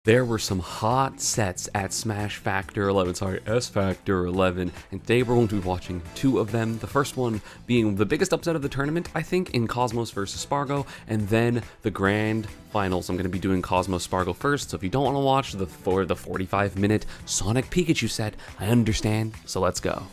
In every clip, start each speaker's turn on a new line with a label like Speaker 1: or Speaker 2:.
Speaker 1: There were some hot sets at Smash Factor 11, sorry, S Factor 11, and today we're going to be watching two of them. The first one being the biggest upset of the tournament, I think, in Cosmos versus Spargo, and then the grand finals. I'm going to be doing Cosmos Spargo first, so if you don't want to watch the 45-minute Sonic Pikachu set, I understand, so let's go.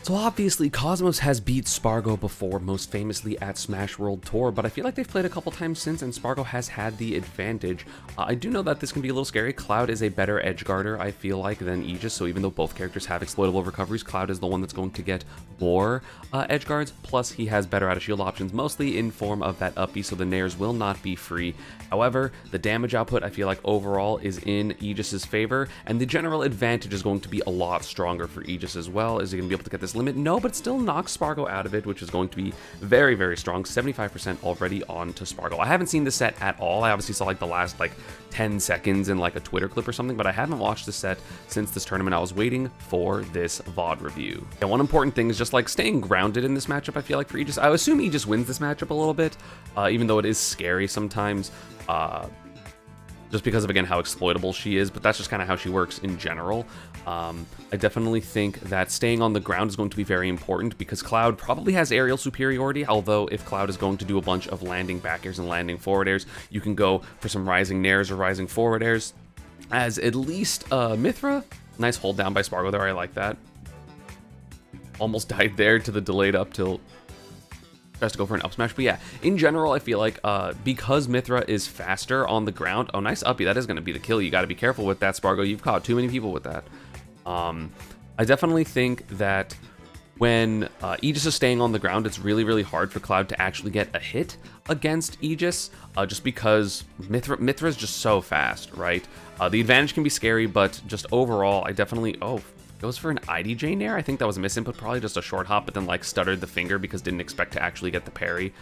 Speaker 1: So obviously, Cosmos has beat Spargo before, most famously at Smash World Tour, but I feel like they've played a couple times since, and Spargo has had the advantage. I do know that this can be a little scary. Cloud is a better edge guarder, I feel like, than Aegis, so even though both characters have exploitable recoveries, Cloud is the one that's going to get more edge guards, plus he has better out of shield options, mostly in form of that uppy, so the nairs will not be free. However, the damage output, I feel like overall, is in Aegis's favor, and the general advantage is going to be a lot stronger for Aegis as well. Is he going to be able to get this limit? No, but still knocks Spargo out of it, which is going to be very, very strong. 75% already on to Spargo. I haven't seen the set at all. I obviously saw like the last 10 seconds in like a Twitter clip or something, but I haven't watched the set since this tournament. I was waiting for this VOD review. And one important thing is just like staying grounded in this matchup, I feel like, for Aegis. I assume Aegis wins this matchup a little bit, even though it is scary sometimes. Just because of, again, how exploitable she is, but that's just kind of how she works in general. I definitely think that staying on the ground is going to be very important because Cloud probably has aerial superiority, although if Cloud is going to do a bunch of landing back airs and landing forward airs, you can go for some rising nairs or rising forward airs. As at least Mythra, nice hold down by Spargo there, I like that. Almost died there to the delayed up tilt. Tries to go for an up smash, but yeah, in general, I feel like because Mythra is faster on the ground, oh, nice uppy, that is going to be the kill. You got to be careful with that, Spargo. You've caught too many people with that. I definitely think that when Aegis is staying on the ground, it's really, really hard for Cloud to actually get a hit against Aegis, just because Mythra is just so fast, right? The advantage can be scary, but just overall, I definitely, goes for an IDJ nair. I think that was a misinput, probably just a short hop, but then like stuttered the finger because didn't expect to actually get the parry.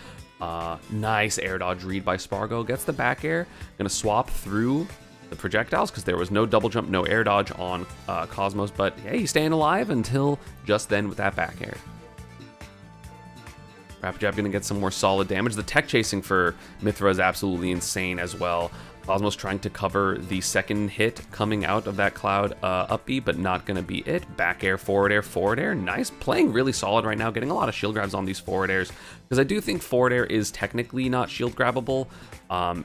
Speaker 1: Nice air dodge read by Spargo. Gets the back air. Gonna swap through the projectiles because there was no double jump, no air dodge on Cosmos, but hey, he's staying alive until just then with that back air. Rapid Jab gonna get some more solid damage. The tech chasing for Mythra is absolutely insane as well. Cosmos trying to cover the second hit coming out of that Cloud up B, but not going to be it. Back air, forward air, forward air. Nice. Playing really solid right now, getting a lot of shield grabs on these forward airs, because I do think forward air is technically not shield grabbable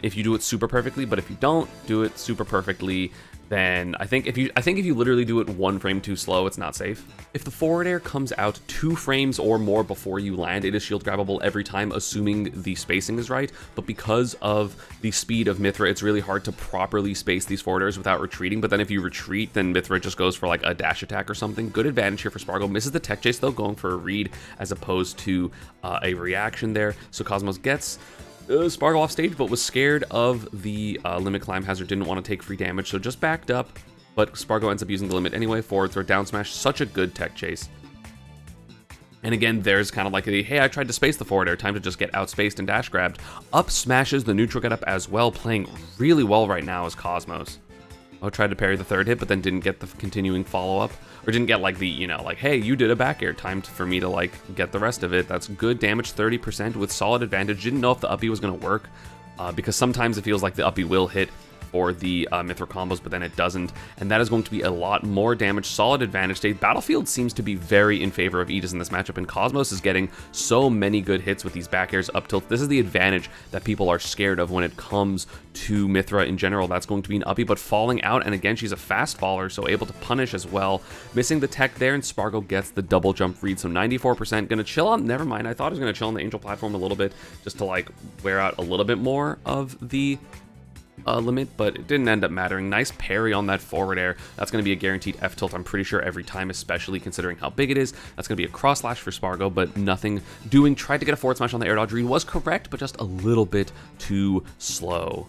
Speaker 1: if you do it super perfectly, but if you don't do it super perfectly, then I think if you literally do it one frame too slow, it's not safe. If the forward air comes out 2 frames or more before you land, it is shield grabbable every time, assuming the spacing is right. But because of the speed of Mythra, it's really hard to properly space these forward airs without retreating. But then if you retreat, then Mythra just goes for like a dash attack or something. Good advantage here for Spargo. Misses the tech chase though, going for a read as opposed to a reaction there. So Cosmos gets Spargo off stage, but was scared of the limit climb hazard, didn't want to take free damage, so just backed up, but Spargo ends up using the limit anyway. Forward throw, down smash, such a good tech chase. And again, there's kind of like a, hey, I tried to space the forward air, time to just get outspaced and dash grabbed. Up smashes the neutral get up as well, playing really well right now as Cosmos. Tried to parry the third hit, but then didn't get the continuing follow-up, or didn't get like the, like, hey, you did a back air, time for me to like get the rest of it. That's good damage, 30% with solid advantage. Didn't know if the uppy was going to work, because sometimes it feels like the uppy will hit for the Mythra combos, but then it doesn't, and that is going to be a lot more damage. Solid advantage state. Battlefield seems to be very in favor of Aegis in this matchup, and Cosmos is getting so many good hits with these back airs up tilt. This is the advantage that people are scared of when it comes to Mythra in general. That's going to be an uppy, but falling out, and again, she's a fast faller, so able to punish as well. Missing the tech there, and Spargo gets the double jump read, so 94%. Gonna chill on, never mind, I thought I was gonna chill on the Angel platform a little bit, just to like wear out a little bit more of the limit, but it didn't end up mattering. Nice parry on that forward air. That's going to be a guaranteed F tilt, I'm pretty sure, every time, especially considering how big it is. That's going to be a cross slash for Spargo, but nothing doing. Tried to get a forward smash on the air dodge read, was correct, but just a little bit too slow.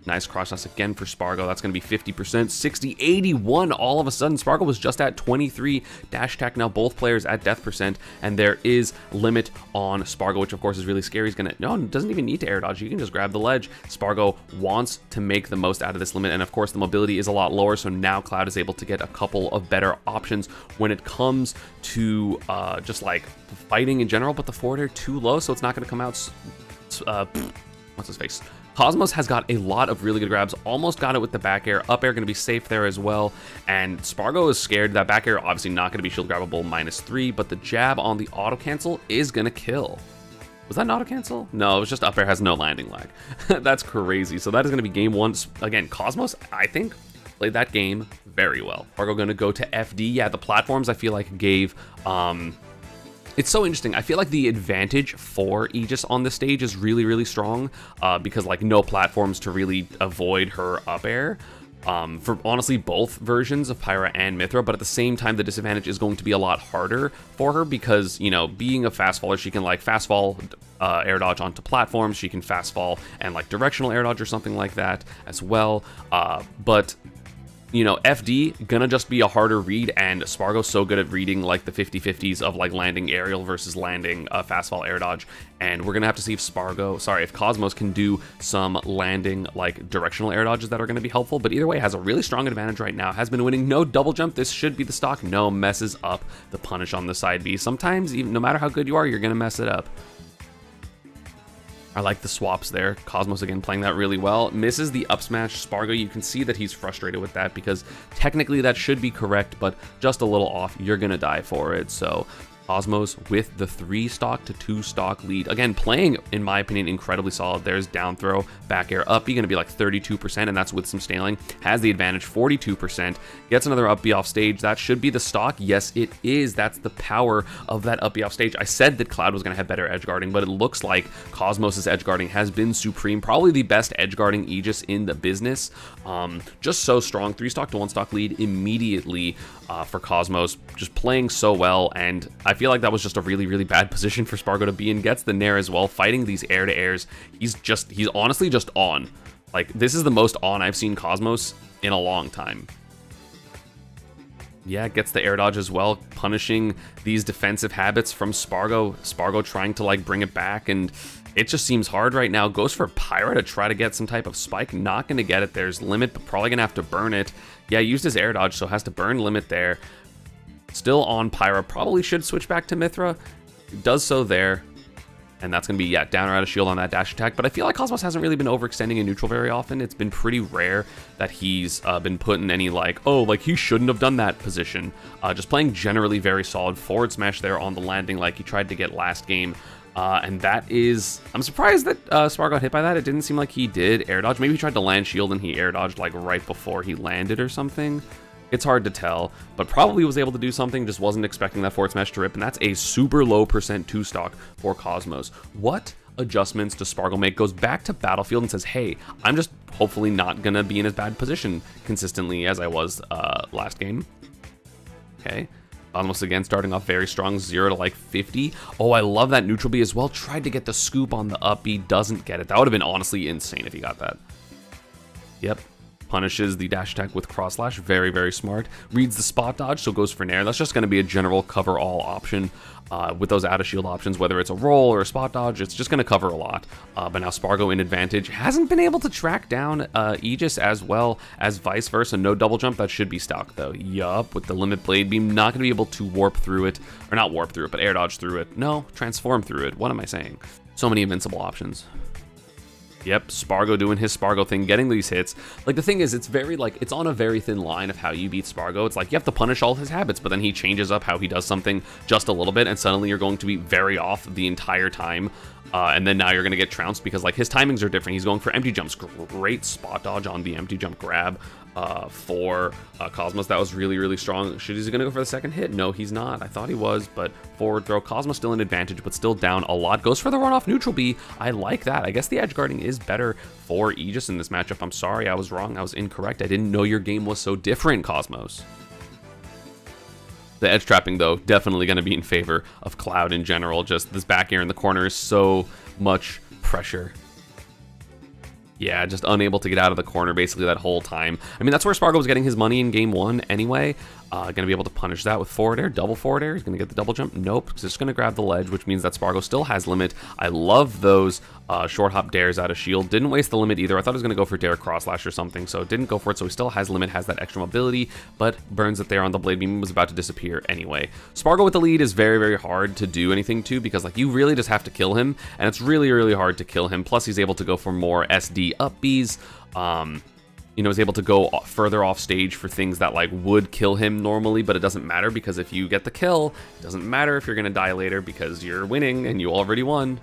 Speaker 1: Nice cross slash again for Spargo. That's going to be 50%, 60, 81. All of a sudden, Spargo was just at 23 dash attack. Now both players at death percent, and there is limit on Spargo, which of course is really scary. He's gonna, no, doesn't even need to air dodge. You can just grab the ledge. Spargo wants to make the most out of this limit, and of course the mobility is a lot lower, so now Cloud is able to get a couple of better options when it comes to just like fighting in general, but the forward air too low, so it's not going to come out what's his face? Cosmos has got a lot of really good grabs, almost got it with the back air. Up air going to be safe there as well, and Spargo is scared. That back air obviously not going to be shield grabbable -3, but the jab on the auto cancel is going to kill. Was that an auto cancel? No, it was just up air has no landing lag. That's crazy. So that is going to be game 1. Again, Cosmos, I think, played that game very well. Spargo going to go to FD. Yeah, the platforms I feel like gave... It's so interesting. I feel like the advantage for Aegis on this stage is really, really strong because like no platforms to really avoid her up air. For honestly both versions of Pyra and Mythra, but at the same time the disadvantage is going to be a lot harder for her because, you know, being a fast faller, she can like fast fall air dodge onto platforms, she can fast fall and like directional air dodge or something like that as well, but you know, FD gonna just be a harder read, and Spargo's so good at reading like the 50-50s of like landing aerial versus landing fast fall air dodge, and we're gonna have to see if Cosmos can do some landing like directional air dodges that are gonna be helpful. But either way, has a really strong advantage right now, has been winning. No double jump, this should be the stock. No, messes up the punish on the side B. Sometimes, even no matter how good you are, you're gonna mess it up. I like the swaps there. Cosmos again playing that really well. Misses the up smash. Spargo, you can see that he's frustrated with that because technically that should be correct, but just a little off. You're gonna die for it. So Cosmos with the 3 stock to 2 stock lead. Again, playing, in my opinion, incredibly solid. There's down throw, back air, up B, going to be like 32%, and that's with some scaling. Has the advantage, 42%. Gets another up B off stage. That should be the stock. Yes, it is. That's the power of that up B off stage. I said that Cloud was going to have better edge guarding, but it looks like Cosmos' edge guarding has been supreme. Probably the best edge guarding Aegis in the business. Just so strong. 3 stock to 1 stock lead immediately for Cosmos. Just playing so well, and I feel like that was just a really, really bad position for Spargo to be in. Gets the nair as well, fighting these air-to-airs. He's honestly just on. Like, this is the most on I've seen Cosmos in a long time. Yeah, gets the air dodge as well, punishing these defensive habits from Spargo. Spargo trying to, like, bring it back, and it just seems hard right now. Goes for Pyra to try to get some type of spike. Not going to get it. There's limit, but probably going to have to burn it. Yeah, used his air dodge, so has to burn limit there. Still on Pyra. Probably should switch back to Mythra. Does so there. And that's going to be, yeah, down or out of shield on that dash attack. But I feel like Cosmos hasn't really been overextending in neutral very often. It's been pretty rare that he's been put in any, like, oh, like, he shouldn't have done that position. Just playing generally very solid. Forward smash there on the landing like he tried to get last game. And that is... I'm surprised that Spark got hit by that. It didn't seem like he did air dodge. Maybe he tried to land shield and he air dodged, like, right before he landed or something. It's hard to tell, but probably was able to do something, just wasn't expecting that forward smash to rip, and that's a super low percent 2 stock for Cosmos. What adjustments does Spargo make? Goes back to Battlefield and says, hey, I'm just hopefully not gonna be in as bad position consistently as I was last game. Okay. Cosmos again starting off very strong, 0 to like 50. Oh, I love that neutral B as well. Tried to get the scoop on the up B, doesn't get it. That would have been honestly insane if he got that. Yep. Punishes the dash attack with cross slash. Very, very smart. Reads the spot dodge, so goes for nair. That's just going to be a general cover all option with those out of shield options, whether it's a roll or a spot dodge. It's just going to cover a lot. But now Spargo in advantage. Hasn't been able to track down Aegis as well as vice versa. No double jump. That should be stock though. Yup, with the limit blade beam. Not going to be able to warp through it. Or not warp through it, but air dodge through it. No, transform through it. What am I saying? So many invincible options. Yep, Spargo doing his Spargo thing, getting these hits. Like, the thing is, it's very, like, it's on a very thin line of how you beat Spargo. It's like, you have to punish all his habits, but then he changes up how he does something just a little bit, and suddenly you're going to be very off the entire time. And then now you're going to get trounced because, like, his timings are different. He's going for empty jumps. Great spot dodge on the empty jump grab for Cosmos. That was really, really strong. Is he going to go for the second hit? No, he's not. I thought he was, but forward throw. Cosmos still in advantage, but still down a lot. Goes for the run off neutral B. I like that. I guess the edge guarding is better for Aegis in this matchup. I'm sorry. I was wrong. I was incorrect. I didn't know your game was so different, Cosmos. The edge trapping, though, definitely going to be in favor of Cloud in general. Just this back air in the corner is so much pressure. Yeah, just unable to get out of the corner basically that whole time. I mean, that's where Spargo was getting his money in game 1 anyway. Gonna be able to punish that with forward air, double forward air. He's gonna get the double jump. Nope, he's just gonna grab the ledge, which means that Spargo still has limit. I love those short hop dares out of shield. Didn't waste the limit either. I thought he was gonna go for dare cross slash or something, so didn't go for it. So he still has limit, has that extra mobility, but burns it there on the blade beam. Was about to disappear anyway. Spargo with the lead is very, very hard to do anything to, because like you really just have to kill him, and it's really, really hard to kill him. Plus he's able to go for more SD up Bs. You know, is able to go further off stage for things that like would kill him normally, but it doesn't matter, because if you get the kill, it doesn't matter if you're gonna die later, because you're winning and you already won.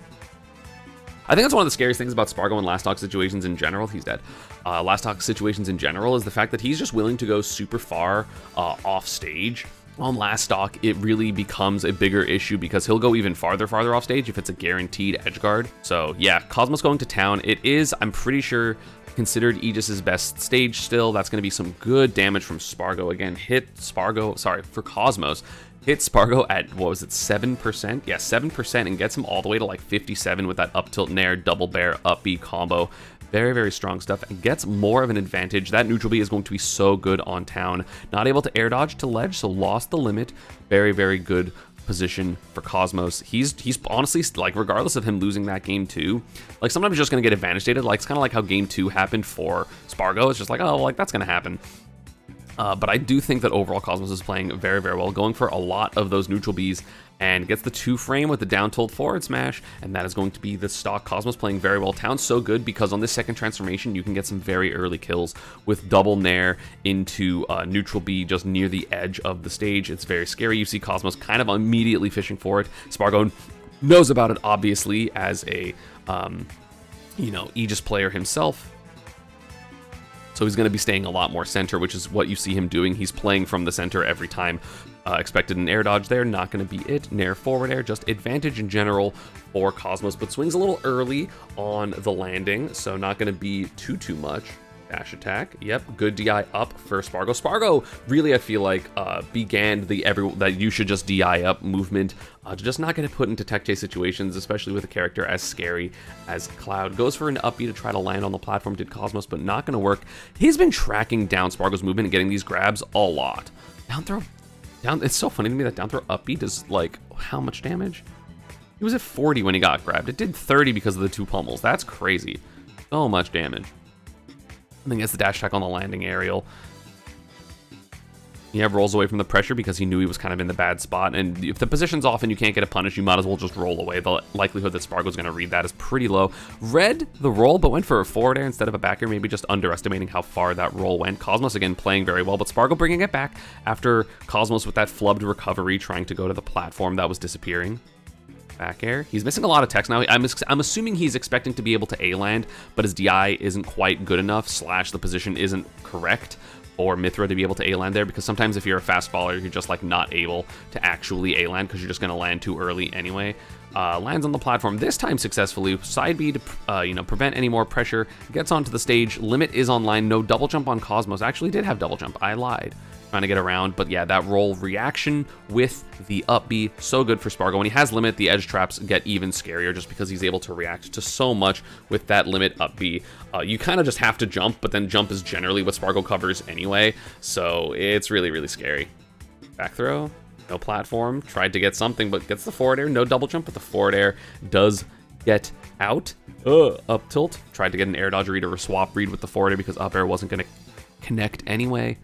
Speaker 1: I think that's one of the scariest things about Spargo in last stock situations in general. He's dead. Last stock situations in general is the fact that he's just willing to go super far off stage. On last stock, it really becomes a bigger issue because he'll go even farther off stage if it's a guaranteed edge guard. So yeah, Cosmos going to town. It is, I'm pretty sure, considered Aegis's best stage still. That's going to be some good damage from Spargo. Again, hit Spargo, sorry, for Cosmos. Hit Spargo at, what was it, 7%? Yeah, 7%, and gets him all the way to like 57 with that up tilt nair, double bear, up B combo. Very, very strong stuff, and gets more of an advantage. That neutral B is going to be so good on town. Not able to air dodge to ledge, so lost the limit. Very, very good position for Cosmos. He's honestly, like, regardless of him losing that game too, like, sometimes you're just going to get advantage dated. Like, it's kind of like how game 2 happened for Spargo. It's just like, oh, well, like, that's going to happen. But I do think that overall Cosmos is playing very, very well, going for a lot of those neutral Bs, and gets the 2-frame with the down tilt forward smash, and that is going to be the stock. Cosmos playing very well. Town's so good because on this second transformation, you can get some very early kills with double nair into neutral B just near the edge of the stage. It's very scary. You see Cosmos kind of immediately fishing for it. Spargo knows about it, obviously, as a, you know, Aegis player himself. So he's going to be staying a lot more center, which is what you see him doing. He's playing from the center every time. Expected an air dodge there, not going to be it. Nair forward air, just advantage in general for Cosmos, but swings a little early on the landing, so not going to be too much. Dash attack, yep, good DI up for Spargo. Spargo really, I feel like, began the that you should just DI up movement to just not get put into tech chase situations, especially with a character as scary as Cloud. Goes for an up B to try to land on the platform, did Cosmos, but not going to work. He's been tracking down Spargo's movement and getting these grabs a lot. Down throw, down, it's so funny to me that down throw up B does, like, how much damage? He was at 40 when he got grabbed. It did 30 because of the 2 pummels. That's crazy. So much damage. And then gets the dash attack on the landing aerial. He rolls away from the pressure because he knew he was kind of in the bad spot. And if the position's off and you can't get a punish, you might as well just roll away. The likelihood that Spargo's going to read that is pretty low. Read the roll, but went for a forward air instead of a back air, maybe just underestimating how far that roll went. Cosmos, again, playing very well, but Spargo bringing it back after Cosmos with that flubbed recovery, trying to go to the platform that was disappearing. Back air. He's missing a lot of text now. I'm assuming he's expecting to be able to A-land, but his DI isn't quite good enough, / the position isn't correct for Mythra to be able to A-land there, because sometimes if you're a fast faller, you're just like not able to actually A-land because you're just going to land too early anyway. Lands on the platform, this time successfully. Side B to you know, prevent any more pressure. Gets onto the stage. Limit is online. No double jump on Cosmos. Actually did have double jump. I lied. Trying to get around, but yeah, that roll reaction with the up B, so good for Spargo. When he has limit, the edge traps get even scarier just because he's able to react to so much with that limit up B. You kind of just have to jump, but then jump is generally what Spargo covers anyway, so it's really, really scary. Back throw, no platform, tried to get something, but gets the forward air, no double jump, but the forward air does get out. Up tilt, tried to get an air dodge read or a swap read with the forward air because up air wasn't going to connect anyway.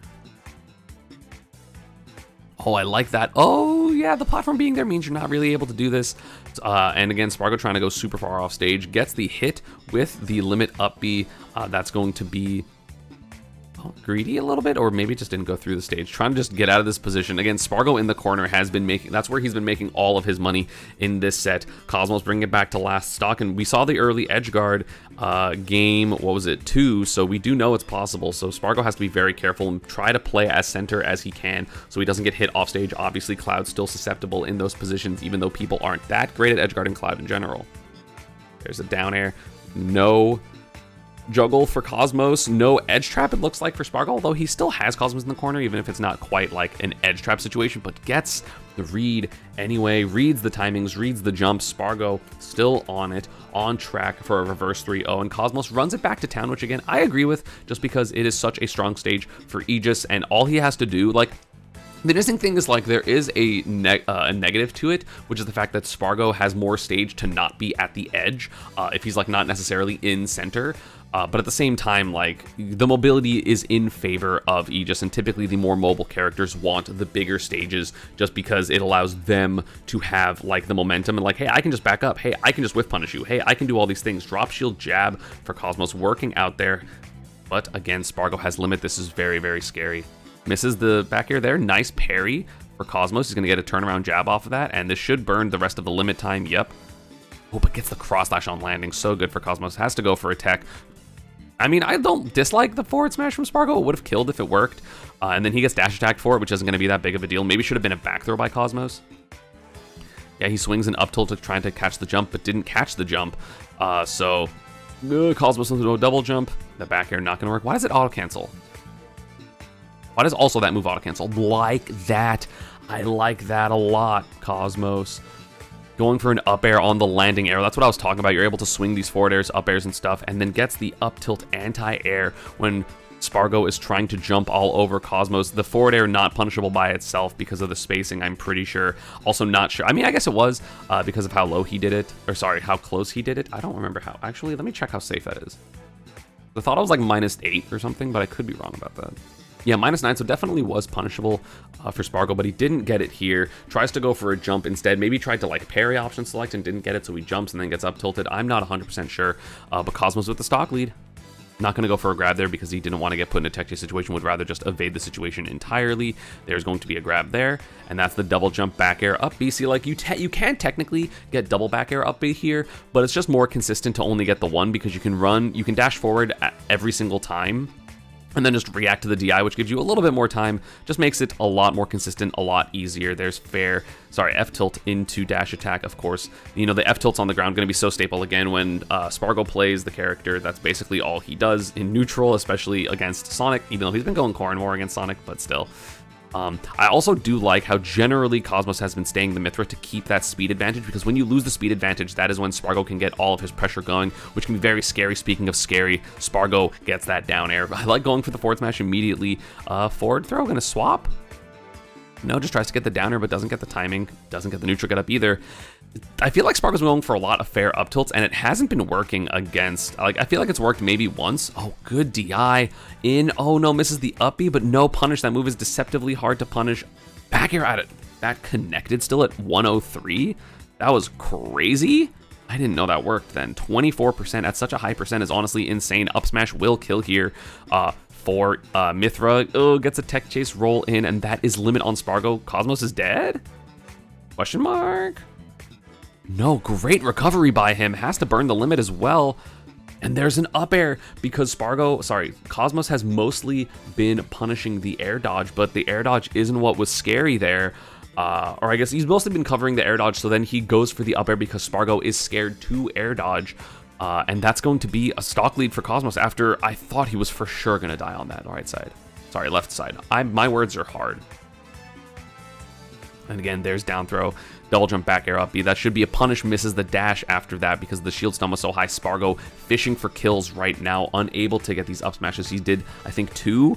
Speaker 1: Oh, I like that. Oh, yeah, the platform being there means you're not really able to do this. And again, Spargo trying to go super far off stage. Gets the hit with the limit up B. That's going to be greedy a little bit, or maybe just didn't go through the stage. Trying to just get out of this position. Again, Spargo in the corner has been making, that's where he's been making all of his money in this set. Cosmos bringing it back to last stock, and we saw the early edge guard game, what was it, 2, so we do know it's possible. So Spargo has to be very careful and try to play as center as he can so he doesn't get hit off stage. Obviously, Cloud's still susceptible in those positions, even though people aren't that great at edge guarding Cloud in general. There's a down air. No juggle for Cosmos, no edge trap it looks like for Spargo, although he still has Cosmos in the corner, even if it's not quite like an edge trap situation, but gets the read anyway, reads the timings, reads the jumps. Spargo still on it, on track for a reverse 3-0, and Cosmos runs it back to town, which again, I agree with, just because it is such a strong stage for Aegis, and all he has to do, like, The interesting thing is, like, there is a negative to it, which is the fact that Spargo has more stage to not be at the edge if he's, like, not necessarily in center. But at the same time, like, the mobility is in favor of Aegis, and typically the more mobile characters want the bigger stages just because it allows them to have, like, the momentum and, like, hey, I can just back up. Hey, I can just whiff punish you. Hey, I can do all these things. Drop shield jab for Cosmos working out there. But again, Spargo has limit. This is very, very scary. Misses the back air there. Nice parry for Cosmos. He's going to get a turnaround jab off of that, and this should burn the rest of the limit time. Yep. Oh, but gets the cross slash on landing. So good for Cosmos. Has to go for a tech. I mean, I don't dislike the forward smash from Spargo. It would have killed if it worked. And then he gets dash attacked for it, which isn't going to be that big of a deal. Maybe should have been a back throw by Cosmos. Yeah, he swings an up tilt to trying to catch the jump, but didn't catch the jump. So Cosmos with no double jump. The back air not going to work. Why does it auto cancel? Why does also that move auto-cancel? Like that. I like that a lot, Cosmos. Going for an up air on the landing air. That's what I was talking about. You're able to swing these forward airs, up airs, and stuff, and then gets the up tilt anti-air when Spargo is trying to jump all over Cosmos. The forward air not punishable by itself because of the spacing, I'm pretty sure. Also not sure. I mean, I guess it was because of how low he did it. Or sorry, how close he did it. I don't remember how. Actually, let me check how safe that is. I thought it was like -8 or something, but I could be wrong about that. Yeah, -9, so definitely was punishable for Spargo, but he didn't get it here. Tries to go for a jump instead. Maybe tried to, like, parry option select and didn't get it, so he jumps and then gets up tilted. I'm not 100% sure, but Cosmos with the stock lead. Not going to go for a grab there because he didn't want to get put in a tech chase situation, would rather just evade the situation entirely. There's going to be a grab there, and that's the double jump back air up B. See, like, you can technically get double back air up B here, but it's just more consistent to only get the one because you can dash forward at every single time and then just react to the DI, which gives you a little bit more time, just makes it a lot more consistent, a lot easier. There's F tilt into dash attack, of course. You know, the F tilt's on the ground, gonna be so staple again when Spargo plays the character. That's basically all he does in neutral, especially against Sonic, even though he's been going core and more against Sonic, but still. I also do like how generally Cosmos has been staying the Mithra to keep that speed advantage, because when you lose the speed advantage, that is when Spargo can get all of his pressure going, which can be very scary. Speaking of scary, Spargo gets that down air. I like going for the forward smash immediately. Forward throw, gonna swap? No, just tries to get the down air, but doesn't get the timing. Doesn't get the neutral get up either. I feel like Spargo's going for a lot of fair up tilts, and it hasn't been working against, like, I feel like it's worked maybe once. Oh, good DI in. Oh no, misses the up B, but no punish. That move is deceptively hard to punish. Back air at it. That connected still at 103. That was crazy. I didn't know that worked then. 24% at such a high percent is honestly insane. Up smash will kill here. For Mithra, gets a tech chase roll in, and that is limit on Spargo. Cosmos is dead? Question mark? No, great recovery by him. Has to burn the limit as well. And there's an up air because Cosmos has mostly been punishing the air dodge, but the air dodge isn't what was scary there. Or I guess he's mostly been covering the air dodge, so then he goes for the up air because Spargo is scared to air dodge. And that's going to be a stock lead for Cosmos after I thought he was for sure going to die on that right side. Sorry, left side. My words are hard. And again, there's down throw. Double jump back air up B. That should be a punish. Misses the dash after that because the shield stun was so high. Spargo fishing for kills right now. Unable to get these up smashes. He did, I think, 2.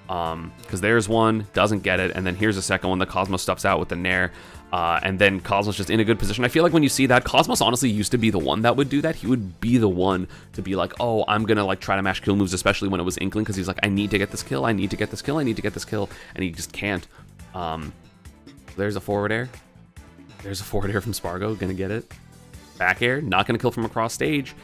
Speaker 1: Because there's one. Doesn't get it. And then here's a second one. The Cosmos stuffs out with the Nair. And then Cosmos just in a good position. I feel like when you see that, Cosmos honestly used to be the one that would do that. He would be the one to be like, oh, I'm gonna like try to mash kill moves, especially when it was Inkling, because he's like, I need to get this kill, I need to get this kill, I need to get this kill, and he just can't. There's a forward air. There's a forward air from Spargo, gonna get it. Back air, not gonna kill from across stage.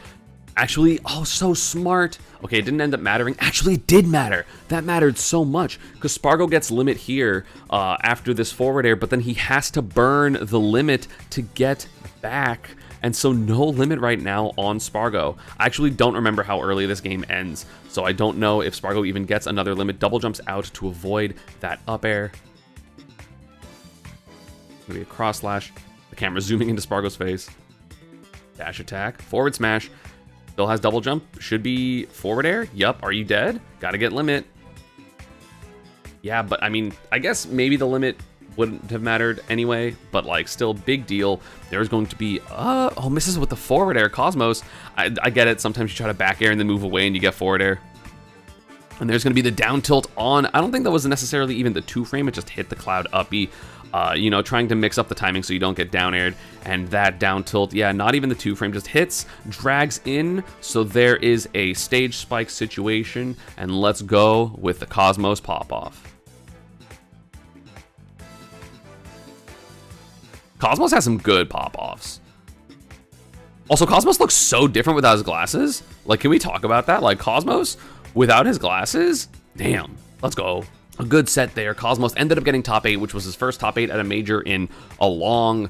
Speaker 1: Actually, oh, so smart. Okay, it didn't end up mattering. Actually, it did matter. That mattered so much because Spargo gets limit here after this forward air, but then he has to burn the limit to get back. And so no limit right now on Spargo. I actually don't remember how early this game ends, so I don't know if Spargo even gets another limit. Double jumps out to avoid that up air. Gonna be a cross slash. The camera zooming into Spargo's face. Dash attack. Forward smash. Still has double jump. Should be forward air. Yup. Are you dead? Gotta get limit. Yeah, but I mean, I guess maybe the limit wouldn't have mattered anyway, but like still big deal. There's going to be, oh, misses with the forward air. Cosmos. I get it. Sometimes you try to back air and then move away and you get forward air. And there's going to be the down tilt on, I don't think that was necessarily even the 2-frame, it just hit the cloud uppy, you know, trying to mix up the timing so you don't get down aired. And that down tilt, yeah, not even the 2-frame, just hits, drags in, so there is a stage spike situation, and let's go with the Cosmos pop-off. Cosmos has some good pop-offs. Also, Cosmos looks so different without his glasses. Like, can we talk about that? Like, Cosmos without his glasses? Damn, let's go. A good set there. Cosmos ended up getting top 8, which was his first top 8 at a major in a long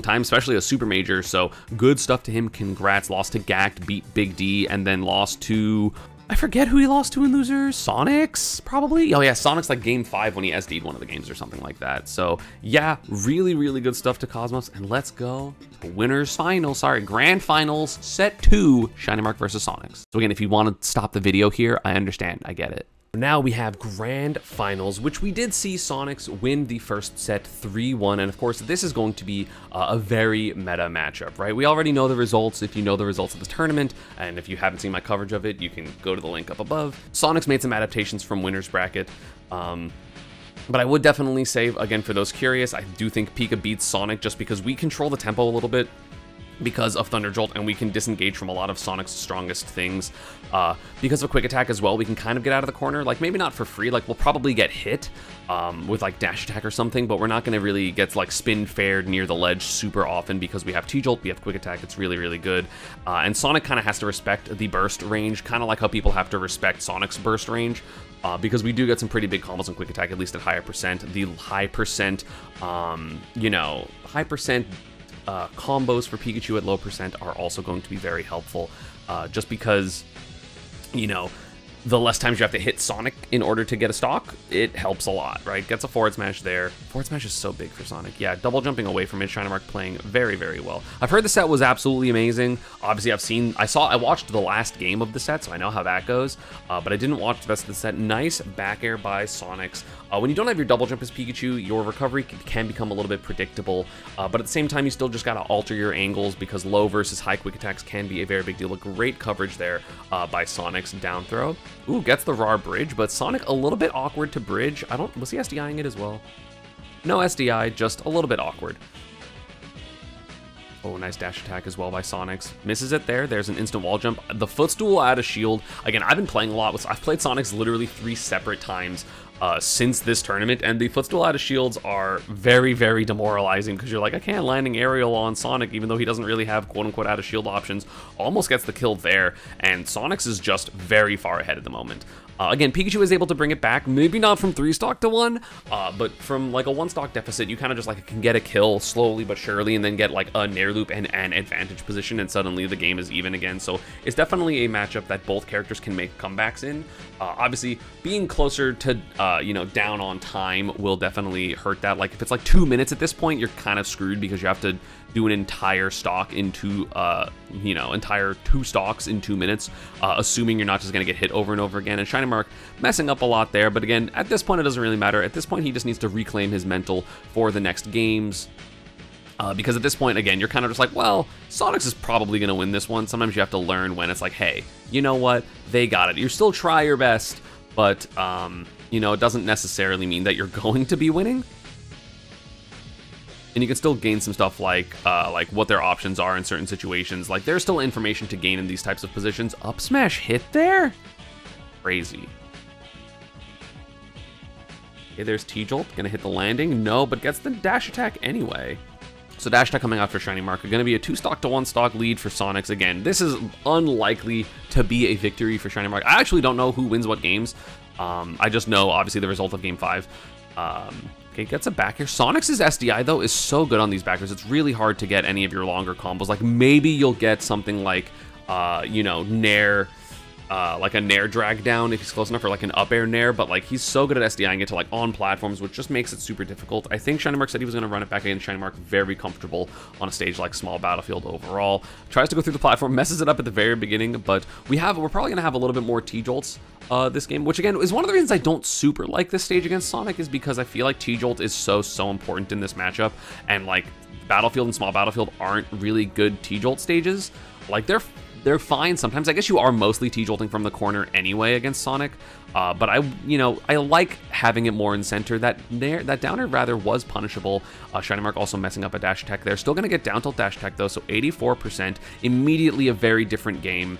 Speaker 1: time, especially a super major. So good stuff to him. Congrats. Lost to Gact, beat Big D, and then lost to, I forget who he lost to in losers. Sonix, probably? Oh yeah, Sonix like game 5 when he SD'd one of the games or something like that. So yeah, really, really good stuff to Cosmos. And let's go to winners finals, grand finals, set 2, Shinymark versus Sonix. So again, if you want to stop the video here, I understand, I get it. Now we have grand finals, which we did see Sonix win the first set 3-1, and of course this is going to be a very meta matchup, right? We already know the results if you know the results of the tournament, and if you haven't seen my coverage of it, you can go to the link up above. Sonix made some adaptations from winner's bracket, but I would definitely say, again, for those curious, I do think Pika beats Sonic just because we control the tempo a little bit because of Thunder Jolt, and we can disengage from a lot of Sonic's strongest things. Because of Quick Attack as well, we can kind of get out of the corner, like maybe not for free, like we'll probably get hit with like Dash Attack or something, but we're not going to really get like spin fared near the ledge super often because we have T-Jolt, we have Quick Attack, it's really, really good. And Sonic kind of has to respect the burst range, kind of like how people have to respect Sonic's burst range. Because we do get some pretty big combos on Quick Attack, at least at higher percent. The high percent, you know, high percent combos for Pikachu at low percent are also going to be very helpful, just because, you know, the less times you have to hit Sonic in order to get a stock, it helps a lot, right? Gets a forward smash there. Forward smash is so big for Sonic. Yeah, double jumping away from it, Shinymark playing very, very well. I've heard the set was absolutely amazing. Obviously, I watched the last game of the set, so I know how that goes, but I didn't watch the rest of the set. Nice back air by Sonix. When you don't have your double jump as Pikachu, your recovery can become a little bit predictable, but at the same time, you still just gotta alter your angles because low versus high quick attacks can be a very big deal. A great coverage there by Sonix down throw. Ooh, gets the raw bridge, but Sonic a little bit awkward to bridge. Was he SDIing it as well? No SDI, just a little bit awkward. Oh, nice dash attack as well by Sonix. Misses it there. There's an instant wall jump. The footstool out of shield. Again, I've been playing a lot with, I've played Sonix literally 3 separate times since this tournament, and the footstool out of shields are very, very demoralizing because you're like, I can't landing aerial on Sonic even though he doesn't really have quote-unquote out of shield options. Almost gets the kill there, and Sonix is just very far ahead at the moment. Again, Pikachu is able to bring it back, maybe not from 3 stock to 1, but from like a 1 stock deficit, you kind of just like can get a kill slowly but surely and then get like a Nair Loop and an advantage position, and suddenly the game is even again. So it's definitely a matchup that both characters can make comebacks in. Obviously, being closer to, you know, down on time will definitely hurt that. Like if it's like 2 minutes at this point, you're kind of screwed because you have to do an entire stock into, you know, entire 2 stocks in 2 minutes, assuming you're not just going to get hit over and over again. And Shinymark messing up a lot there, but again, at this point, it doesn't really matter. At this point, he just needs to reclaim his mental for the next games. Because at this point, again, you're kind of just like, well, Sonix is probably going to win this one. Sometimes you have to learn when it's like, hey, you know what? They got it. You still try your best, but, you know, it doesn't necessarily mean that you're going to be winning. And you can still gain some stuff like what their options are in certain situations. Like, there's still information to gain in these types of positions. Up smash hit there? Crazy. Okay, there's T-Jolt. Gonna hit the landing. No, but gets the dash attack anyway. So dash attack coming out for Shinymark. Going to be a 2 stock to 1 stock lead for Sonix. Again, this is unlikely to be a victory for Shinymark. I actually don't know who wins what games. I just know, obviously, the result of Game 5. Okay, gets a back here. Sonix's SDI, though, is so good on these backers. It's really hard to get any of your longer combos. Like, maybe you'll get something like, you know, Nair, like a Nair drag down if he's close enough, or like an up air Nair, but like he's so good at SDIing it to like on platforms, which just makes it super difficult. I think Shinymark said he was going to run it back again. Shinymark very comfortable on a stage like Small Battlefield overall. Tries to go through the platform, messes it up at the very beginning, but we're probably going to have a little bit more T-Jolts this game, which again is one of the reasons I don't super like this stage against Sonic, is because I feel like T-Jolt is so important in this matchup, and like Battlefield and Small Battlefield aren't really good T-Jolt stages. Like they're they're fine. Sometimes I guess you are mostly T-jolting from the corner anyway against Sonic, but I like having it more in center. That downer rather was punishable. Shinymark also messing up a dash attack there. Still going to get down tilt dash attack though, so 84%. Immediately a very different game.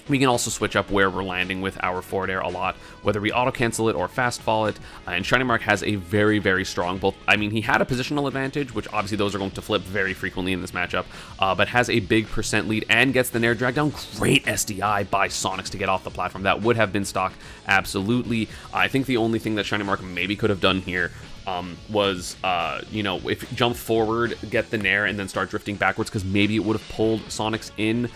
Speaker 1: We can also switch up where we're landing with our forward air a lot, whether we auto-cancel it or fast-fall it, and Shinymark has a very, very strong he had a positional advantage, which obviously those are going to flip very frequently in this matchup, but has a big percent lead and gets the Nair drag down. Great SDI by Sonix to get off the platform. That would have been stock, absolutely. I think the only thing that Shinymark maybe could have done here was, if jump forward, get the Nair, and then start drifting backwards, because maybe it would have pulled Sonix in.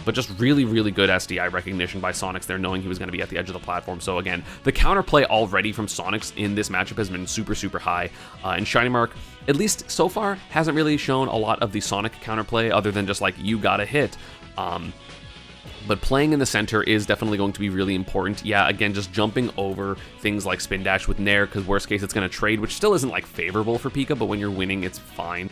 Speaker 1: But just really, really good SDI recognition by Sonix there, knowing he was going to be at the edge of the platform. So again, the counterplay already from Sonix in this matchup has been super, super high. And Shinymark, at least so far, hasn't really shown a lot of the Sonic counterplay other than just like, you gotta hit. But playing in the center is definitely going to be really important. Yeah, again, just jumping over things like spin dash with Nair, because worst case it's going to trade, which still isn't like favorable for Pika, but when you're winning, it's fine.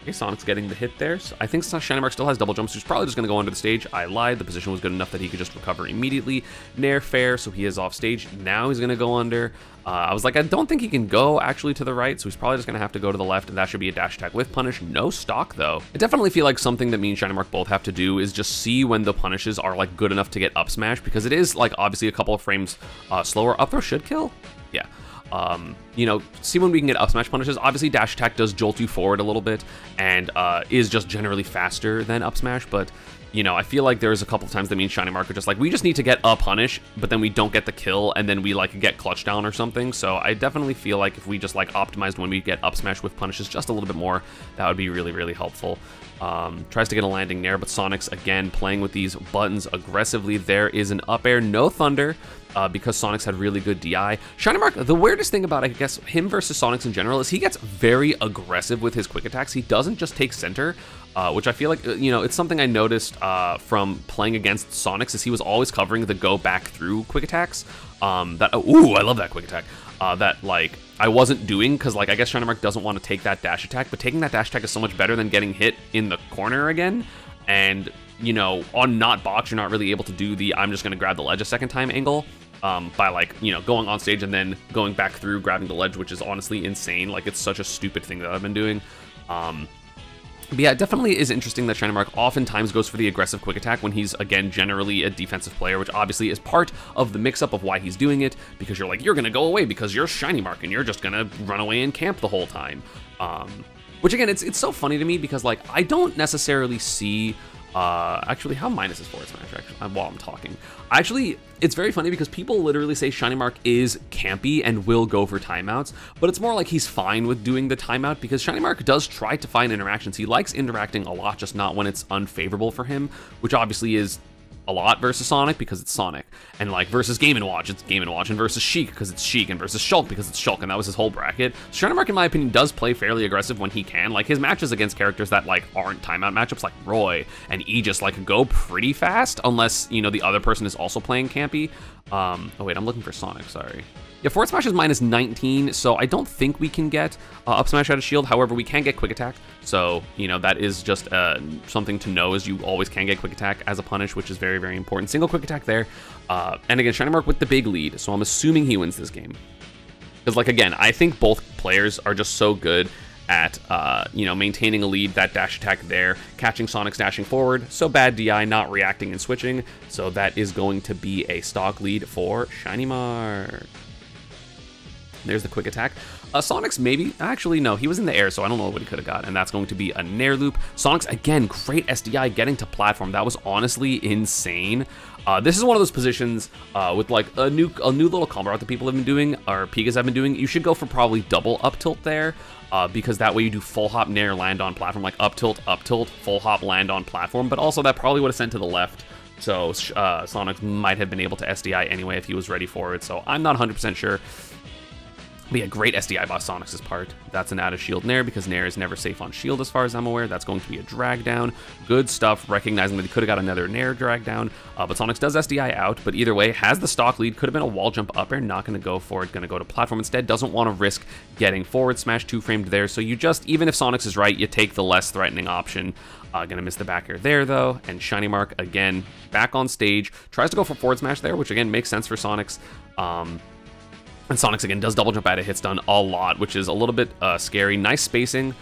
Speaker 1: Okay, Sonic's getting the hit there. So I think Shinymark still has double jumps, so he's probably just going to go onto the stage. I lied. The position was good enough that he could just recover immediately. Nair fair, so he is off stage. Now he's going to go under. I was like, I don't think he can go actually to the right, so he's probably just going to have to go to the left, and that should be a dash attack with punish. No stock, though. I definitely feel like something that me and Shinymark both have to do is just see when the punishes are like good enough to get up smash, because it is like obviously a couple of frames slower. Up throw should kill? Yeah. See when we can get up smash punishes. Obviously, dash attack does jolt you forward a little bit and is just generally faster than up smash, but I feel like there's a couple of times that me and Shinymark are just like, we just need to get a punish, but then we don't get the kill, and then we like get clutch down or something. So I definitely feel like if we just like optimized when we get up smash with punishes just a little bit more, that would be really, really helpful. Tries to get a landing Nair, but Sonix again playing with these buttons aggressively. There is an up air, no thunder, because Sonix had really good DI. Shinymark, the weirdest thing about, I guess, him versus Sonix in general is he gets very aggressive with his quick attacks. He doesn't just take center, which I feel like, it's something I noticed from playing against Sonix, is he was always covering the go back through quick attacks. I love that quick attack. That like I wasn't doing, because like I guess Shinymark doesn't want to take that dash attack, but taking that dash attack is so much better than getting hit in the corner again. And on not box, you're not really able to do the I'm just gonna grab the ledge a second time angle by like going on stage and then going back through grabbing the ledge, which is honestly insane. Like, it's such a stupid thing that I've been doing. But yeah, it definitely is interesting that Shinymark oftentimes goes for the aggressive quick attack when he's, again, generally a defensive player, which obviously is part of the mix-up of why he's doing it, because you're like, you're going to go away because you're Shinymark, and you're just going to run away and camp the whole time. Which, again, it's so funny to me, because, like, I don't necessarily see... actually, how minus is forward smash, actually, while I'm talking? Actually, it's very funny because people literally say Shinymark is campy and will go for timeouts, but it's more like he's fine with doing the timeout, because Shinymark does try to find interactions. He likes interacting a lot, just not when it's unfavorable for him, which obviously is a lot versus Sonic because it's Sonic, and like versus Game & Watch, it's Game & Watch, and versus Sheik because it's Sheik, and versus Shulk because it's Shulk, and that was his whole bracket. So Shinymark, in my opinion, does play fairly aggressive when he can. Like, his matches against characters that like aren't timeout matchups, like Roy and Aegis, like go pretty fast unless the other person is also playing campy. Oh wait, I'm looking for Sonic, sorry. Yeah, forward smash is minus 19, so I don't think we can get up smash out of shield. However, we can get quick attack, so that is just something to know, is you always can get quick attack as a punish, which is very, very important. Single quick attack there, and again, Shinymark with the big lead, so I'm assuming he wins this game. Because, like, again, I think both players are just so good at maintaining a lead. That dash attack there, catching Sonic's dashing forward, so bad DI, not reacting and switching, so that is going to be a stock lead for Shinymark. There's the quick attack. Sonix maybe, actually no, he was in the air, so I don't know what he could have got, and that's going to be a Nair loop. Sonix, again, great SDI getting to platform. That was honestly insane. This is one of those positions with like a new little combo route that people have been doing, or Pikas have been doing. You should go for probably double up tilt there, because that way you do full hop Nair land on platform, like up tilt, full hop land on platform, but also that probably would have sent to the left. So Sonix might have been able to SDI anyway if he was ready for it, so I'm not 100% sure. But yeah, great SDI by Sonix's part. That's an out of shield Nair because Nair is never safe on shield as far as I'm aware. That's going to be a drag down. Good stuff, recognizing that he could have got another Nair drag down. But Sonix does SDI out, but either way, has the stock lead. Could have been a wall jump up air, not going to go for it. Going to go to platform instead. Doesn't want to risk getting forward smash 2-framed there. So you just, even if Sonix is right, you take the less threatening option. Gonna miss the back air there though, and Shinymark again back on stage, tries to go for forward smash there, which again makes sense for Sonix. And Sonix again does double jump out of hit stun a lot, which is a little bit scary. Nice spacing.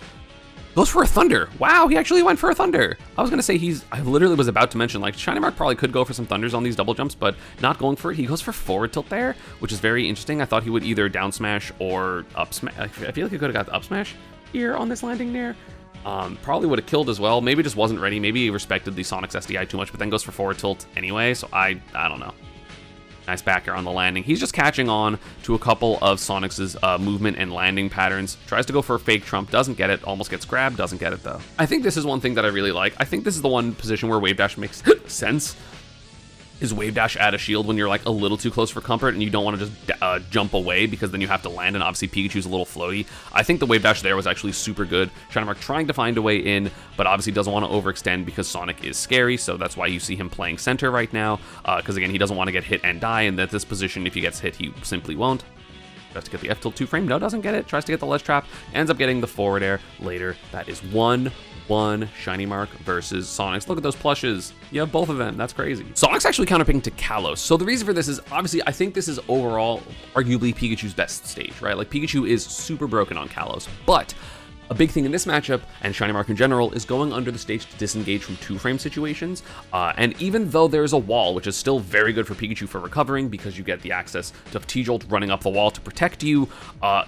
Speaker 1: Goes for a thunder. Wow, he actually went for a thunder. I was gonna say I literally was about to mention, like, Shinymark probably could go for some thunders on these double jumps, but not going for it. He goes for forward tilt there, which is very interesting. I thought he would either down smash or up smash. I feel like he could have got the up smash here on this landing there. Probably would have killed as well. Maybe just wasn't ready. Maybe he respected the Sonix SDI too much, but then goes for forward tilt anyway. So I don't know. Nice back air on the landing. He's just catching on to a couple of Sonix's movement and landing patterns. Tries to go for a fake trump, doesn't get it. Almost gets grabbed, doesn't get it though. I think this is one thing that I really like. I think this is the one position where wave dash makes sense. Is wave dash out of shield when you're like a little too close for comfort and you don't want to just jump away because then you have to land, and obviously Pikachu's a little floaty. I think the wave dash there was actually super good. Shinymark trying to find a way in, but obviously doesn't want to overextend because Sonic is scary, so that's why you see him playing center right now, because again, he doesn't want to get hit and die, and at this position, if he gets hit, he simply won't. Tries to get the F tilt 2-frame, no, doesn't get it. Tries to get the ledge trap, ends up getting the forward air later. That is 1-1 Shinymark versus Sonix. Look at those plushes. You have both of them. That's crazy. Sonix actually counterpicking to Kalos. So the reason for this is, obviously, I think this is overall arguably Pikachu's best stage, right? Like, Pikachu is super broken on Kalos, but a big thing in this matchup, and Shinymark in general, is going under the stage to disengage from 2-frame situations. And even though there's a wall, which is still very good for Pikachu for recovering because you get the access to T-Jolt running up the wall to protect you,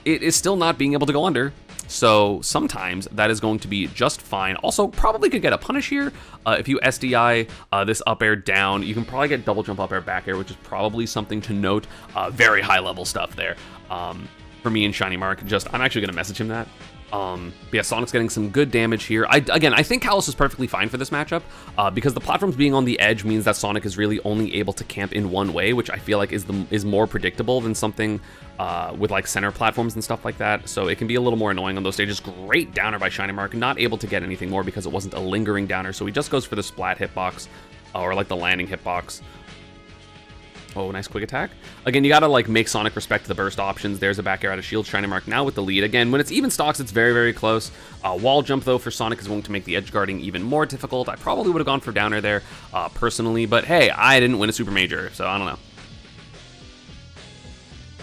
Speaker 1: it is still not being able to go under. So sometimes that is going to be just fine. Also, probably could get a punish here. If you SDI this up air down, you can probably get double jump up air back air, which is probably something to note. Very high level stuff there. For me and Shinymark, I'm actually going to message him that. But yeah, Sonic's getting some good damage here. Again, I think Kalos is perfectly fine for this matchup, because the platforms being on the edge means that Sonic is really only able to camp in one way, which I feel like is more predictable than something with like center platforms and stuff like that. So it can be a little more annoying on those stages. Great downer by Shinymark, not able to get anything more because it wasn't a lingering downer. So he just goes for the splat hitbox, or like the landing hitbox. Oh, nice quick attack. Again, you gotta like make Sonic respect the burst options. There's a back air out of shield. Shinymark now with the lead. Again, when it's even stocks, it's very, very close. Wall jump, though, for Sonic is going to make the edge guarding even more difficult. I probably would have gone for downer there, personally, but hey, I didn't win a super major, so I don't know.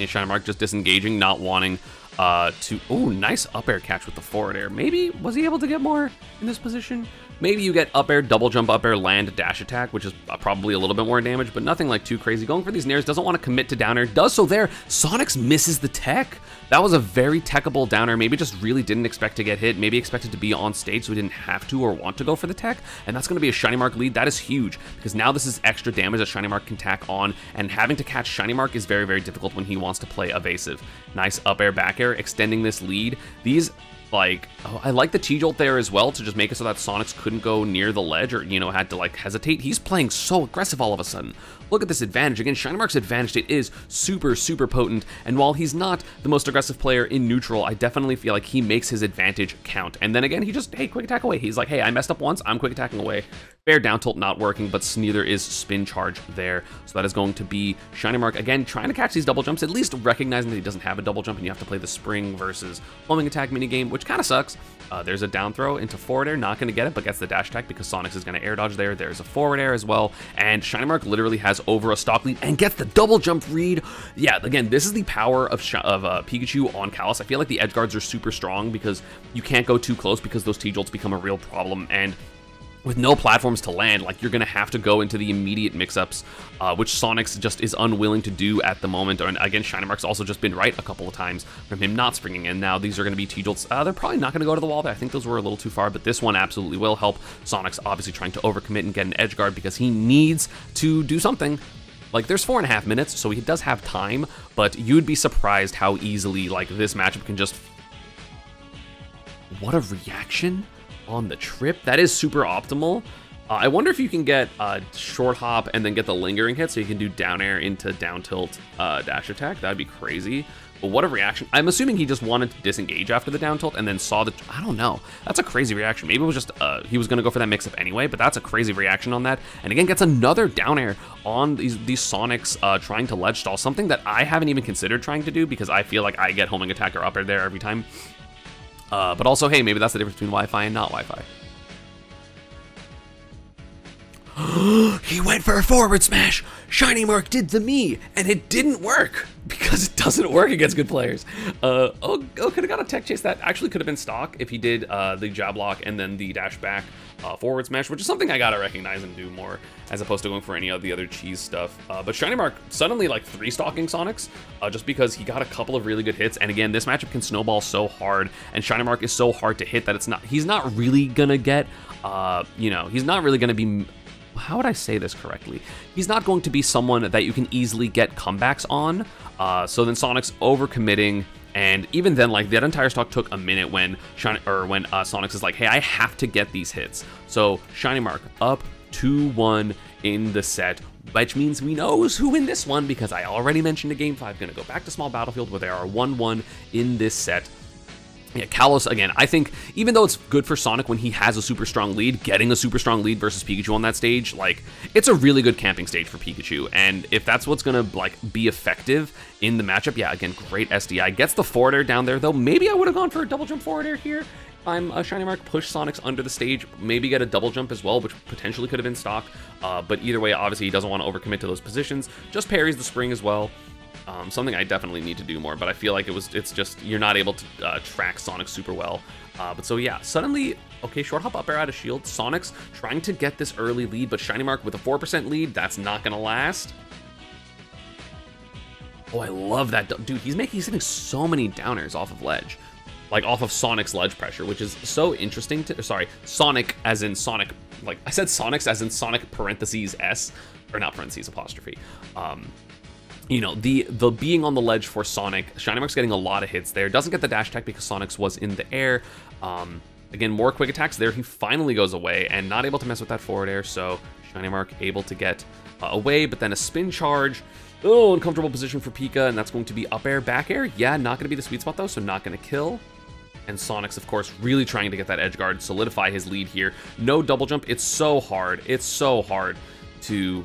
Speaker 1: And Shinymark just disengaging, not wanting to... Oh, nice up air catch with the forward air. Maybe, was he able to get more in this position? Maybe you get up air, double jump, up air, land, dash attack, which is probably a little bit more damage, but nothing like too crazy. Going for these nairs, doesn't want to commit to downer, does so there. Sonix misses the tech. That was a very techable downer. Maybe just really didn't expect to get hit. Maybe expected to be on stage, so he didn't have to or want to go for the tech. And that's going to be a Shinymark lead. That is huge, because now this is extra damage that Shinymark can tack on, and having to catch Shinymark is very, very difficult when he wants to play evasive. Nice up air, back air, extending this lead. These... like, oh, I like the T-Jolt there as well to just make it so that Sonix couldn't go near the ledge or, you know, had to like hesitate. He's playing so aggressive all of a sudden. Look at this advantage. Again, Shinymark's advantage state is super, super potent, and while he's not the most aggressive player in neutral, I definitely feel like he makes his advantage count. And then again, he just, hey, quick attack away. He's like, hey, I messed up once, I'm quick attacking away. Fair down tilt not working, but neither is spin charge there. So that is going to be Shinymark, again, trying to catch these double jumps, at least recognizing that he doesn't have a double jump, and you have to play the spring versus homing attack minigame, which kind of sucks. There's a down throw into forward air, not going to get it, but gets the dash attack because Sonix is going to air dodge there. There's a forward air as well, and Shinymark literally has over a stock lead and gets the double jump read. Yeah, again, this is the power of Pikachu on Kalos. I feel like the edge guards are super strong because you can't go too close because those T-Jolts become a real problem, and with no platforms to land, like, you're gonna have to go into the immediate mix-ups, which Sonix just is unwilling to do at the moment. And again, Shinymark's also just been right a couple of times from him not springing in. Now these are gonna be T-Jolts. They're probably not gonna go to the wall there. I think those were a little too far, but this one absolutely will help. Sonix obviously trying to overcommit and get an edge guard because he needs to do something. Like, there's 4.5 minutes, so he does have time, but you'd be surprised how easily, like, this matchup can just... What a reaction on the trip. That is super optimal. I wonder if you can get short hop and then get the lingering hit so you can do down air into down tilt dash attack. That'd be crazy. But what a reaction. I'm assuming he just wanted to disengage after the down tilt and then saw the... I don't know. That's a crazy reaction. Maybe it was just he was going to go for that mix-up anyway, but that's a crazy reaction on that. And again, gets another down air on these Sonix trying to ledge stall, something that I haven't even considered trying to do because I feel like I get homing attack or up air there every time. But also, hey, maybe that's the difference between Wi-Fi and not Wi-Fi. He went for a forward smash. Shinymark did the me, and it didn't work because it doesn't work against good players. Oh, could have got a tech chase. That actually could have been stock if he did the jab lock and then the dash back forward smash, which is something I gotta recognize and do more as opposed to going for any of the other cheese stuff. But Shinymark suddenly like 3-stocking Sonix just because he got a couple of really good hits. And again, this matchup can snowball so hard, and Shinymark is so hard to hit that he's not really gonna get, he's not really gonna be. How would I say this correctly? He's not going to be someone that you can easily get comebacks on. So then Sonix overcommitting, and even then, like that entire stock took a minute when Sonix is like, hey, I have to get these hits. So Shinymark up 2-1 in the set, which means we know who in this one because I already mentioned a game 5. Gonna go back to small battlefield where they are 1-1 in this set. Yeah, Kalos, again, I think even though it's good for Sonic when he has a super strong lead, getting a super strong lead versus Pikachu on that stage, like, it's a really good camping stage for Pikachu. And if that's what's going to, like, be effective in the matchup, yeah, again, great SDI. Gets the forward air down there, though. Maybe I would have gone for a double jump forward air here. I'm a Shinymark, push Sonix under the stage, maybe get a double jump as well, which potentially could have been stock. But either way, obviously, he doesn't want to overcommit to those positions. Just parries the spring as well. Something I definitely need to do more, but I feel like it's just, you're not able to track Sonix super well. But so yeah, suddenly, okay, short hop up air out of shield. Sonix trying to get this early lead, but Shinymark with a 4% lead, that's not gonna last. Oh, I love that. Dude, he's hitting so many downers off of ledge. Like off of Sonic's ledge pressure, which is so interesting to, sorry, Sonic as in Sonic, like I said Sonix as in Sonic parentheses S, or not parentheses apostrophe. You know, the being on the ledge for Sonic, Shinymark's getting a lot of hits there. Doesn't get the dash attack because Sonix was in the air. Again, more quick attacks there. He finally goes away and not able to mess with that forward air. So Shinymark able to get away, but then a spin charge. Oh, uncomfortable position for Pika, and that's going to be up air, back air. Yeah, not going to be the sweet spot though, so not going to kill. And Sonix, of course, really trying to get that edge guard, solidify his lead here. No double jump. It's so hard. It's so hard to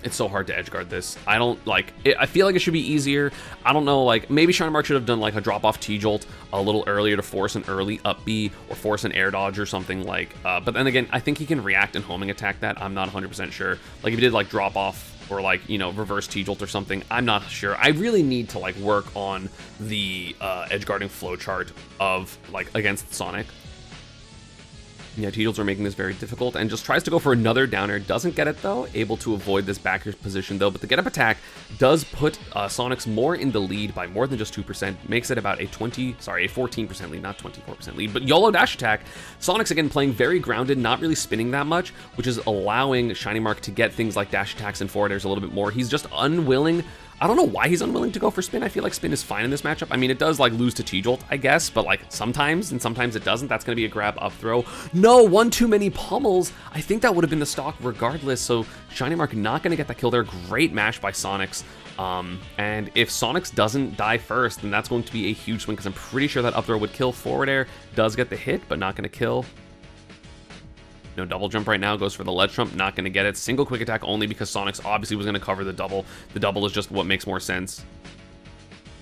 Speaker 1: edge guard this. I don't like it. I feel like it should be easier. I don't know, like maybe Shinymark should have done like a drop off T-Jolt a little earlier to force an early up B or force an air dodge or something like, but then again, I think he can react and homing attack that. I'm not 100% sure. Like if he did like drop off or like, you know, reverse T-Jolt or something, I'm not sure. I really need to like work on the edge guarding flowchart of like against Sonic. Yeah, T-Jolts are making this very difficult, and just tries to go for another downer. Doesn't get it, though. Able to avoid this backer position, though. But the get-up attack does put Sonix more in the lead by more than just 2%. Makes it about a 14% lead, not 24% lead. But YOLO dash attack. Sonix, again, playing very grounded, not really spinning that much, which is allowing Shinymark to get things like dash attacks and forward airs a little bit more. He's just unwilling. I don't know why he's unwilling to go for spin. I feel like spin is fine in this matchup. I mean, it does like lose to T-Jolt, I guess, but like sometimes, and sometimes it doesn't. That's going to be a grab up throw. No, one too many pummels. I think that would have been the stock regardless. So Shinymark not going to get that kill there. Great mash by Sonix. And if Sonix doesn't die first, then that's going to be a huge swing because I'm pretty sure that up throw would kill. Forward air does get the hit, but not going to kill. No double jump right now, goes for the ledge jump, not going to get it. Single quick attack only because Sonix obviously was going to cover the double. The double is just what makes more sense.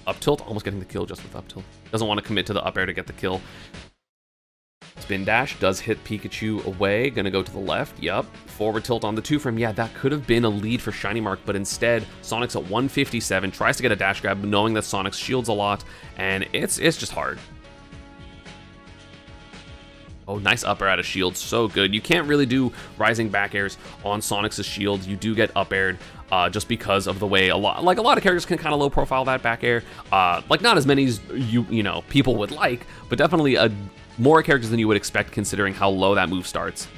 Speaker 1: Up tilt, almost getting the kill just with up tilt. Doesn't want to commit to the up air to get the kill. Spin dash does hit Pikachu away, going to go to the left, yup. Forward tilt on the 2-frame, yeah, that could have been a lead for Shinymark, but instead, Sonix at 157, tries to get a dash grab, knowing that Sonix shields a lot, and it's just hard. Oh, nice up air out of shield, so good. You can't really do rising back airs on Sonix's shield. You do get up aired just because of the way a lot of characters can kind of low profile that back air. Like not as many as you know people would like, but definitely more characters than you would expect considering how low that move starts.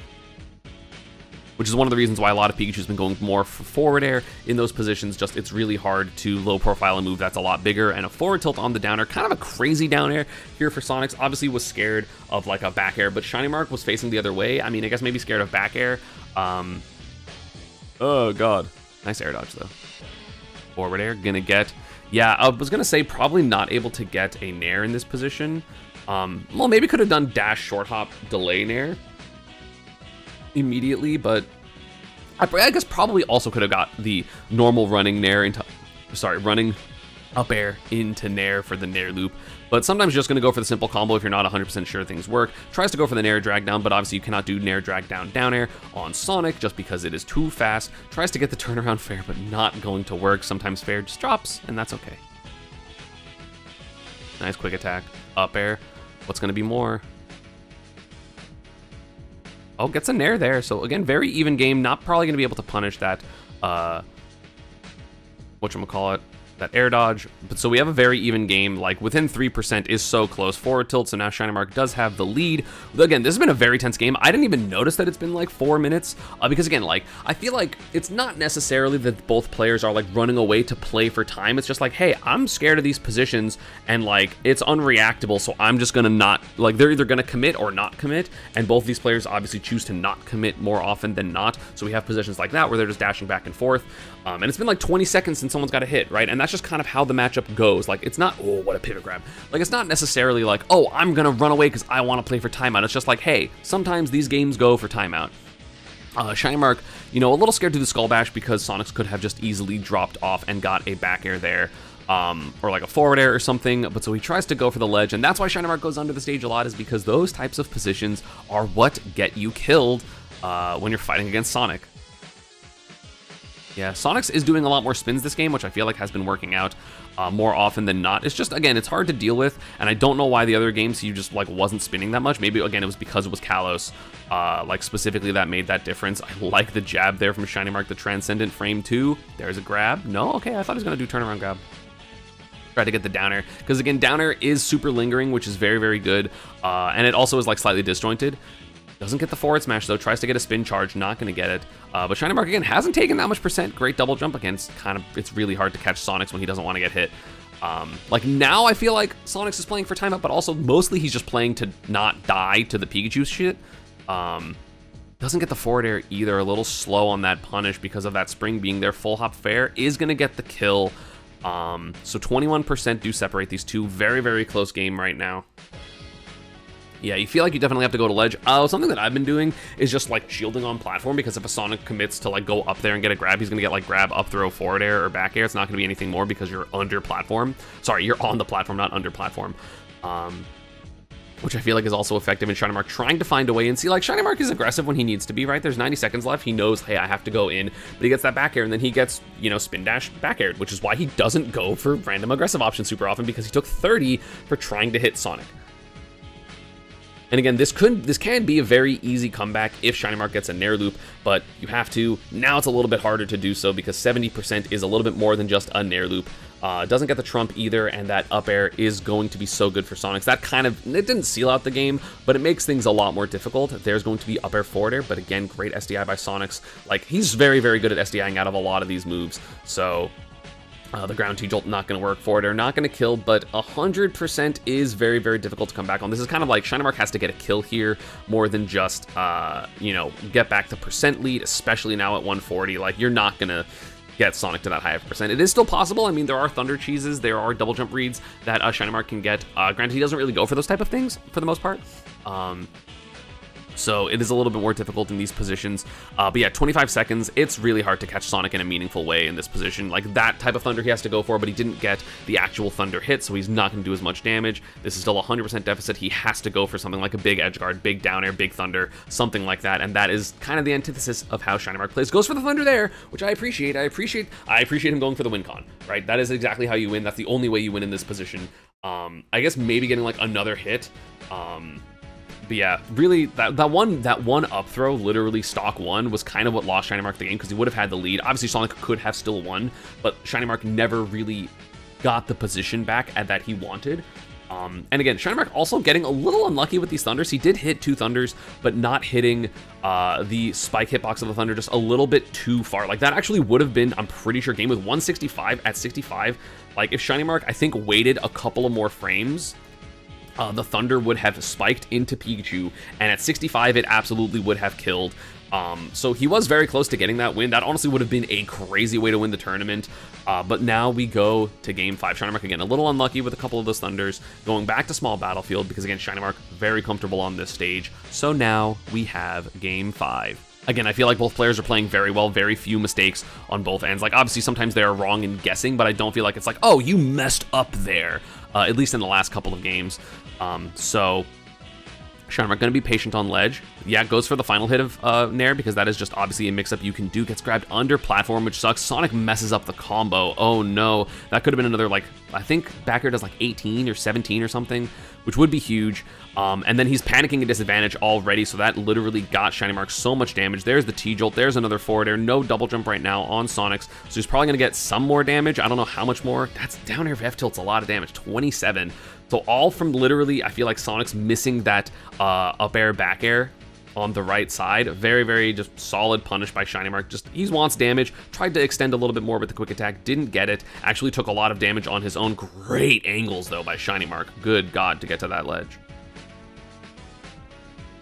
Speaker 1: which is one of the reasons why a lot of Pikachu's been going more for forward air in those positions. Just it's really hard to low profile a move that's a lot bigger, and a forward tilt on the down air, kind of a crazy down air here for Sonix. Obviously was scared of like a back air, but Shinymark was facing the other way. I mean, I guess maybe scared of back air. Oh god, nice air dodge though. Forward air, gonna get, yeah, I was gonna say probably not able to get a nair in this position. Well, maybe could have done dash short hop delay nair immediately, but I guess probably also could have got the normal running nair into, sorry, running up air into nair for the nair loop. But sometimes you're just going to go for the simple combo if you're not 100% sure things work. Tries to go for the nair drag down, but obviously you cannot do nair drag down down air on Sonic just because it is too fast. Tries to get the turnaround fair, but not going to work. Sometimes fair just drops, and that's okay. Nice quick attack. Up air. What's going to be more? Oh, gets a nair there. So again, very even game. Not probably going to be able to punish that, whatchamacallit, that air dodge. But so we have a very even game, like within 3% is so close. Forward tilt, so now Shinymark does have the lead. Again, this has been a very tense game. I didn't even notice that it's been like 4 minutes, because again, like, I feel like it's not necessarily that both players are like running away to play for time. It's just like, hey, I'm scared of these positions, and like, it's unreactable, so I'm just gonna not, like, they're either gonna commit or not commit, and both these players obviously choose to not commit more often than not. So we have positions like that where they're just dashing back and forth. And it's been like 20 seconds since someone's got a hit, right? And that's just kind of how the matchup goes. Like, it's not, oh, what a pivot grab. Like, it's not necessarily like, oh, I'm gonna run away because I want to play for timeout. It's just like, hey, sometimes these games go for timeout. Shinymark, you know, a little scared to do the Skull Bash because Sonix could have just easily dropped off and got a back air there. Or like a forward air or something, but so he tries to go for the ledge, and that's why Shinymark goes under the stage a lot, is because those types of positions are what get you killed when you're fighting against Sonic. Yeah, Sonix is doing a lot more spins this game, which I feel like has been working out more often than not. It's just, again, it's hard to deal with, and I don't know why the other games he just like wasn't spinning that much. Maybe, again, it was because it was Kalos, like specifically that made that difference. I like the jab there from Shinymark, the Transcendent frame 2. There's a grab. No? Okay, I thought he was going to do turnaround grab. Try to get the down air, because again, down air is super lingering, which is very, very good, and it also is like slightly disjointed. Doesn't get the forward smash though, tries to get a spin charge, not gonna get it. But Shinymark again hasn't taken that much percent. Great double jump again. It's really hard to catch Sonix when he doesn't want to get hit. Like now I feel like Sonix is playing for timeout, but also mostly he's just playing to not die to the Pikachu shit. Doesn't get the forward air either, a little slow on that punish because of that spring being there. Full hop fair is gonna get the kill. So 21% do separate these two. Very, very close game right now. Yeah, you feel like you definitely have to go to ledge. Something that I've been doing is just like shielding on platform, because if a Sonic commits to like go up there and get a grab, he's gonna get like grab, up throw, forward air, or back air. It's not gonna be anything more because you're under platform. Sorry, you're on the platform, not under platform. Which I feel like is also effective in Shinymark trying to find a way. And see, like, Shinymark is aggressive when he needs to be, right? There's 90 seconds left. He knows, hey, I have to go in. But he gets that back air, and then he gets, you know, spin dash back aired, which is why he doesn't go for random aggressive options super often, because he took 30 for trying to hit Sonic. And again, this can be a very easy comeback if Shinymark gets a nair loop, but you have to. Now it's a little bit harder to do so because 70% is a little bit more than just a nair loop. Doesn't get the trump either, and that up air is going to be so good for Sonix. That kind of, it didn't seal out the game, but it makes things a lot more difficult. There's going to be up air, forward air, but again, great SDI by Sonix. Like, he's very, very good at SDIing out of a lot of these moves, so... the ground T-Jolt not going to work, forward air not going to kill, but 100% is very, very difficult to come back on. This is kind of like Shinymark has to get a kill here more than just, you know, get back the percent lead, especially now at 140. Like, you're not going to get Sonic to that high of percent. It is still possible. I mean, there are Thunder Cheeses, there are double jump reads that Shinymark can get. Granted, he doesn't really go for those type of things for the most part. So it is a little bit more difficult in these positions. But yeah, 25 seconds, it's really hard to catch Sonic in a meaningful way in this position. Like, that type of Thunder he has to go for, but he didn't get the actual Thunder hit, so he's not going to do as much damage. This is still a 100% deficit. He has to go for something like a big edge guard, big down air, big Thunder, something like that, and that is kind of the antithesis of how Shinymark plays. Goes for the Thunder there, which I appreciate. I appreciate him going for the win con, right? That is exactly how you win. That's the only way you win in this position. I guess maybe getting like another hit. But yeah, really, that one up throw, literally stock one, was kind of what lost Shinymark the game, because he would have had the lead. Obviously, Sonic could have still won, but Shinymark never really got the position back at that he wanted. And again, Shinymark also getting a little unlucky with these thunders. He did hit 2 thunders, but not hitting the spike hitbox of the thunder just a little bit too far. Like, that actually would have been, I'm pretty sure, game with 165 at 65. Like, if Shinymark, I think, waited a couple of more frames, the thunder would have spiked into Pikachu, and at 65, it absolutely would have killed. So he was very close to getting that win. That honestly would have been a crazy way to win the tournament. But now we go to game 5. Shinymark, again, a little unlucky with a couple of those thunders. Going back to small battlefield because, again, Shinymark very comfortable on this stage. So now we have game 5. Again, I feel like both players are playing very well, very few mistakes on both ends. Like, obviously, sometimes they are wrong in guessing, but I don't feel like it's like, oh, you messed up there, at least in the last couple of games. So Shinymark going to be patient on ledge. Yeah, goes for the final hit of Nair because that is just obviously a mix-up you can do. Gets grabbed under platform, which sucks. Sonic messes up the combo. Oh, no. That could have been another, like, I think back air does like 18 or 17 or something, which would be huge. And then he's panicking a disadvantage already, so that literally got Shinymark so much damage. There's the T-Jolt. There's another forward air. No double jump right now on Sonix, so he's probably going to get some more damage. I don't know how much more. That's down air F tilt's a lot of damage, 27. So all from literally, I feel like Sonix missing that up air, back air on the right side. Very, very just solid punish by Shinymark. Just, he wants damage. Tried to extend a little bit more with the quick attack. Didn't get it. Actually took a lot of damage on his own. Great angles, though, by Shinymark. Good God, to get to that ledge.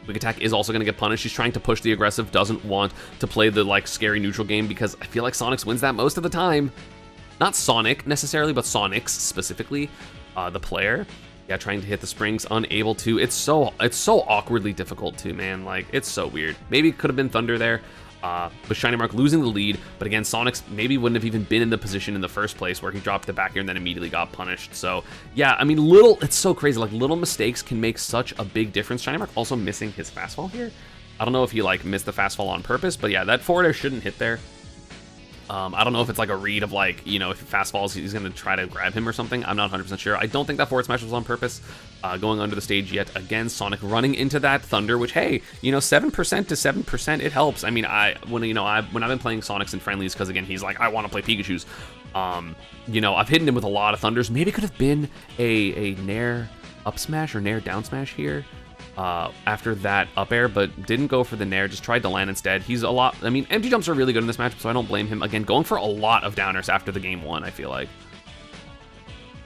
Speaker 1: Quick attack is also going to get punished. He's trying to push the aggressive. Doesn't want to play the, like, scary neutral game because I feel like Sonix wins that most of the time. Not Sonic, necessarily, but Sonix, specifically. The player. Yeah, trying to hit the springs, unable to. It's so awkwardly difficult too, man. Like, it's so weird. Maybe it could have been Thunder there, but Shinymark losing the lead. But again, Sonix maybe wouldn't have even been in the position in the first place where he dropped the back air and then immediately got punished. So yeah, I mean, it's so crazy. Like, little mistakes can make such a big difference. Shinymark also missing his fastfall here. I don't know if he, like, missed the fastfall on purpose, but yeah, that forward air shouldn't hit there. I don't know if it's like a read of, like, you know, if he fast falls, he's going to try to grab him or something. I'm not 100% sure. I don't think that forward smash was on purpose. Going under the stage yet again. Sonic running into that Thunder, which, hey, you know, 7% to 7%, it helps. I mean, when I've been playing Sonics in friendlies, because again, he's like, I want to play Pikachus. You know, I've hidden him with a lot of Thunders. Maybe it could have been a Nair up smash or Nair down smash here. After that up air, but didn't go for the Nair, just tried to land instead. He's a lot, I mean, empty jumps are really good in this matchup, so I don't blame him. Again, going for a lot of downers after the game 1, I feel like.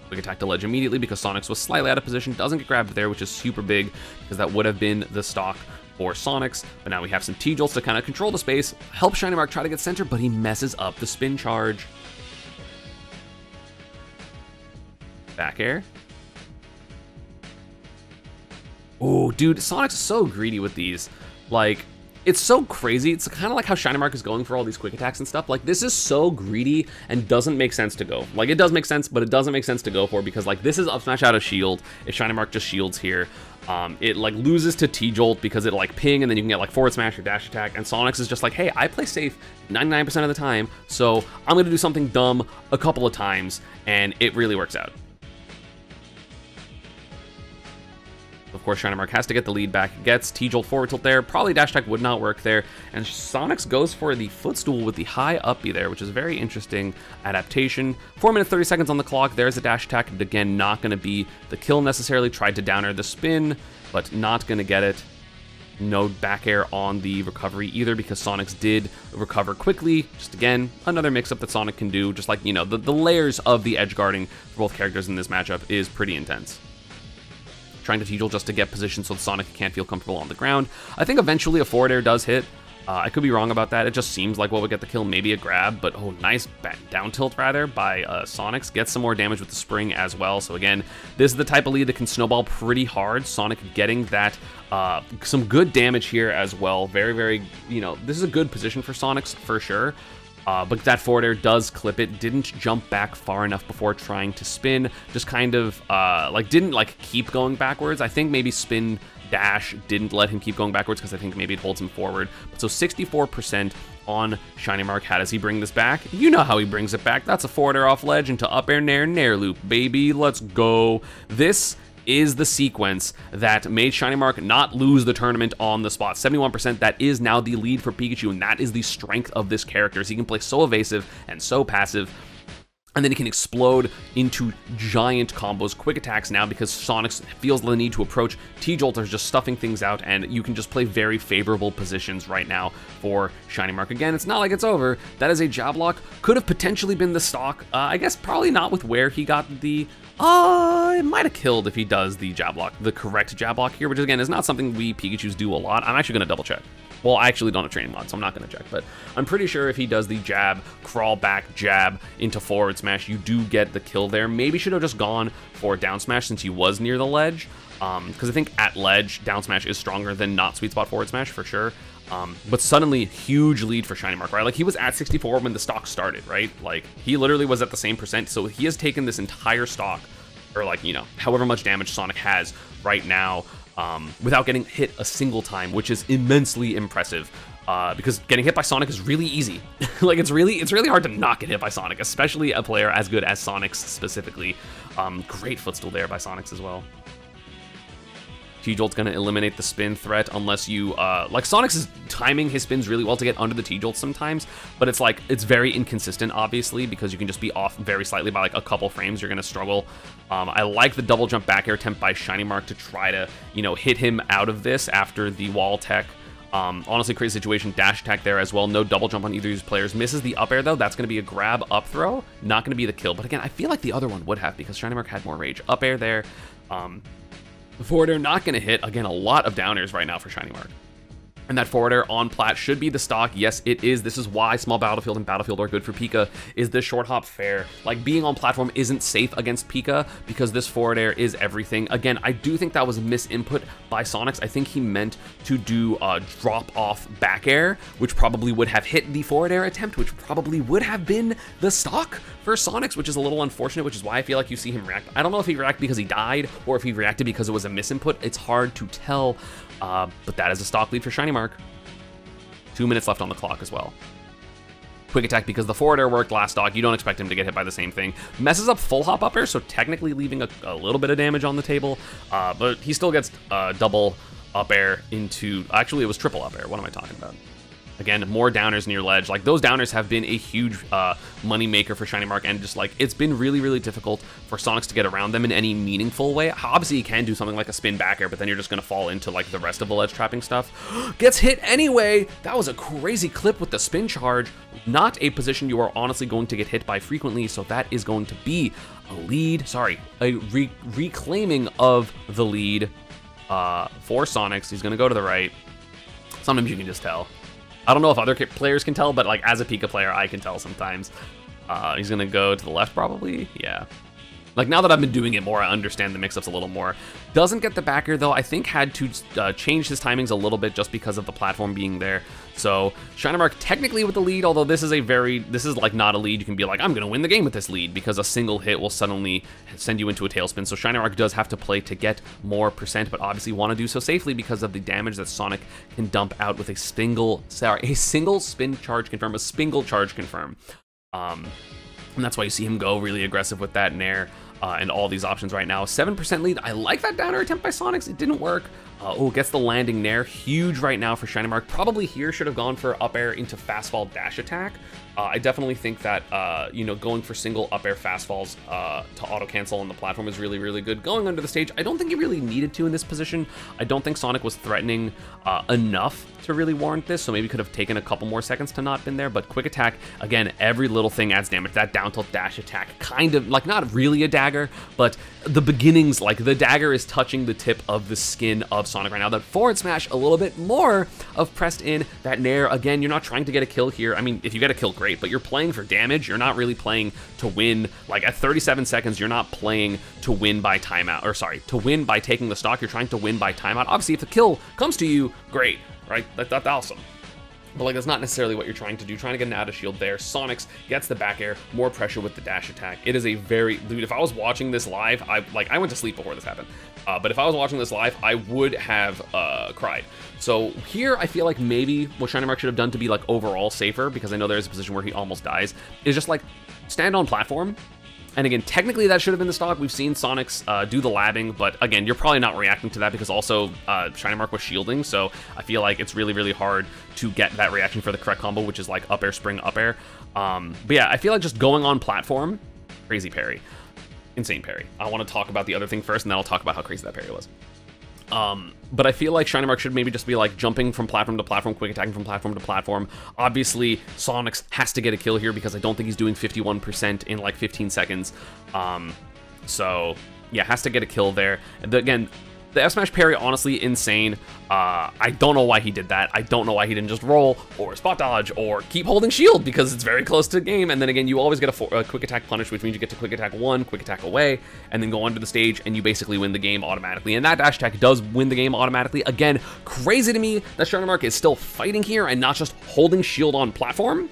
Speaker 1: Quick attack to ledge immediately because Sonix was slightly out of position, doesn't get grabbed there, which is super big because that would have been the stock for Sonix. But now we have some T-Jolts to kind of control the space, help Shinymark try to get center, but he messes up the spin charge. Back air. Oh, dude, Sonic's so greedy with these. Like, it's so crazy. It's kind of like how Shinymark is going for all these quick attacks and stuff. Like, this is so greedy and doesn't make sense to go. Like, it does make sense, but it doesn't make sense to go for because, like, this is up smash out of shield. If Shinymark just shields here, it, like, loses to T-Jolt because it, like, ping, and then you can get, like, forward smash or dash attack. And Sonix is just like, hey, I play safe 99% of the time, so I'm going to do something dumb a couple of times, and it really works out. Of course, Shinymark has to get the lead back. Gets T-Jolt forward tilt there. Probably dash attack would not work there. And Sonix goes for the footstool with the high up B there, which is a very interesting adaptation. 4 minutes, 30 seconds on the clock. There's a dash attack. And again, not going to be the kill necessarily. Tried to down air the spin, but not going to get it. No back air on the recovery either because Sonix did recover quickly. Just again, another mix-up that Sonic can do. Just like, you know, the layers of the edge guarding for both characters in this matchup is pretty intense. Trying to T-Jolt just to get position so Sonic can't feel comfortable on the ground. I think eventually a forward air does hit. I could be wrong about that. It just seems like what would get the kill, maybe a grab, but oh, nice down tilt rather by Sonix. Gets some more damage with the spring as well. So again, this is the type of lead that can snowball pretty hard. Sonic getting that, some good damage here as well. Very, very, you know, this is a good position for Sonix for sure. But that forward air does clip it. Didn't jump back far enough before trying to spin. Just kind of, like, didn't, like, keep going backwards. I think maybe spin dash didn't let him keep going backwards because I think maybe it holds him forward. But so 64% on Shinymark. How does he bring this back? You know how he brings it back. That's a forward air off ledge into up air Nair loop, baby. Let's go. This is the sequence that made Shinymark not lose the tournament on the spot. 71%, that is now the lead for Pikachu, and that is the strength of this character. He can play so evasive and so passive. And then he can explode into giant combos, quick attacks now because Sonix feels the need to approach. T-Jolt are just stuffing things out, and you can just play very favorable positions right now for Shinymark. Again, it's not like it's over. That is a jab lock. Could have potentially been the stock. I guess probably not with where he got the... it might have killed if he does the jab lock, the correct jab lock here, which again is not something we Pikachus do a lot. I'm actually going to double check. Well, I actually don't have training mod, so I'm not going to check, but I'm pretty sure if he does the jab, crawl back, jab into forward smash, you do get the kill there. Maybe should have just gone for down smash since he was near the ledge, because I think at ledge, down smash is stronger than not sweet spot forward smash for sure. But suddenly, huge lead for Shinymark, right? Like, he was at 64 when the stock started, right? Like, he literally was at the same percent, so he has taken this entire stock, or like, you know, however much damage Sonic has right now, without getting hit a single time, which is immensely impressive. Because getting hit by Sonic is really easy. Like, it's really hard to not get hit by Sonic, especially a player as good as Sonix specifically. Great footstool there by Sonix as well. T-Jolt's gonna eliminate the spin threat unless you, like Sonix is timing his spins really well to get under the T-Jolt sometimes, but it's like, it's very inconsistent, obviously, because you can just be off very slightly by like a couple frames, you're gonna struggle. I like the double jump back air attempt by Shinymark to try to, you know, hit him out of this after the wall tech. Honestly, crazy situation, dash attack there as well, no double jump on either of these players. Misses the up air though, that's gonna be a grab up throw, not gonna be the kill, but again, I feel like the other one would have because Shinymark had more rage. Up air there, forward air not going to hit. Again, a lot of downers right now for Shinymark. And that forward air on plat should be the stock. Yes, it is. This is why Small Battlefield and Battlefield are good for Pika. Is this short hop fair? Like, being on platform isn't safe against Pika because this forward air is everything. Again, I do think that was a misinput by Sonix. I think he meant to do a drop off back air, which probably would have hit the forward air attempt, which probably would have been the stock for Sonix, which is a little unfortunate, which is why I feel like you see him react. I don't know if he reacted because he died or if he reacted because it was a misinput. It's hard to tell. But that is a stock lead for Shinymark. 2 minutes left on the clock as well. Quick attack because the forward air worked last stock. You don't expect him to get hit by the same thing. Messes up full hop up air, so technically leaving a little bit of damage on the table. But he still gets double up air into... Actually, it was triple up air. What am I talking about? Again, more downers near ledge. Like, those downers have been a huge money maker for Shinymark, and just like, it's been really difficult for Sonix to get around them in any meaningful way. Obviously, you can do something like a spin back air, but then you're just gonna fall into like the rest of the ledge trapping stuff. Gets hit anyway. That was a crazy clip with the spin charge. Not a position you are honestly going to get hit by frequently, so that is going to be a lead. Sorry, a reclaiming of the lead for Sonix. He's gonna go to the right. Sometimes you can just tell. I don't know if other players can tell, but like as a Pika player, I can tell sometimes. He's gonna go to the left probably, yeah. Like, now that I've been doing it more, I understand the mix-ups a little more. Doesn't get the backer though. I think had to change his timings a little bit just because of the platform being there. So Shinymark technically with the lead, although this is like not a lead. You can be like, I'm gonna win the game with this lead because a single hit will suddenly send you into a tailspin. So Shinymark does have to play to get more percent, but obviously want to do so safely because of the damage that Sonic can dump out with a single spin charge confirm, a spingle charge confirm. And that's why you see him go really aggressive with that nair. And all these options right now. 7% lead. I like that downer attempt by Sonix. It didn't work. Oh, gets the landing nair. Huge right now for Shinymark. Probably here should have gone for up air into fast fall dash attack. I definitely think that, you know, going for single up air fast falls to auto cancel on the platform is really good. Going under the stage, I don't think he really needed to in this position. I don't think Sonic was threatening enough to really warrant this, so maybe could have taken a couple more seconds to not been there, but quick attack, again, every little thing adds damage. That down tilt dash attack, kind of, like, not really a dagger, but the beginnings, like, the dagger is touching the tip of the skin of Sonic right now. That forward smash, a little bit more of pressed in. That nair, again, you're not trying to get a kill here. I mean, if you get a kill, great, but you're playing for damage. You're not really playing to win. Like, at 37 seconds, you're not playing to win by timeout, or sorry, to win by taking the stock. You're trying to win by timeout. Obviously, if the kill comes to you, great, right? That's awesome. But like, that's not necessarily what you're trying to do. Trying to get an out of shield there. Sonix gets the back air, more pressure with the dash attack. It is a very, dude, if I was watching this live, I went to sleep before this happened. But if I was watching this live, I would have cried. So here, I feel like maybe what Shinymark should have done to be like overall safer, because I know there's a position where he almost dies, is just like stand on platform. And again, technically that should have been the stock. We've seen Sonix do the labbing, but again, you're probably not reacting to that because also Shinymark was shielding, so I feel like it's really hard to get that reaction for the correct combo, which is like up air, spring, up air. But yeah, I feel like just going on platform crazy parry. Insane parry. I want to talk about the other thing first, and then I'll talk about how crazy that parry was. But I feel like Shinymark should maybe just be like jumping from platform to platform, quick attacking from platform to platform. Obviously, Sonix has to get a kill here because I don't think he's doing 51% in like 15 seconds. So yeah, has to get a kill there. Again, the F smash parry, honestly, insane. I don't know why he did that. I don't know why he didn't just roll or spot dodge or keep holding shield because it's very close to the game. And then again, you always get a quick attack punish, which means you get to quick attack 1, quick attack away, and then go under the stage, and you basically win the game automatically. And that dash attack does win the game automatically. Again, crazy to me that Shinymark is still fighting here and not just holding shield on platform.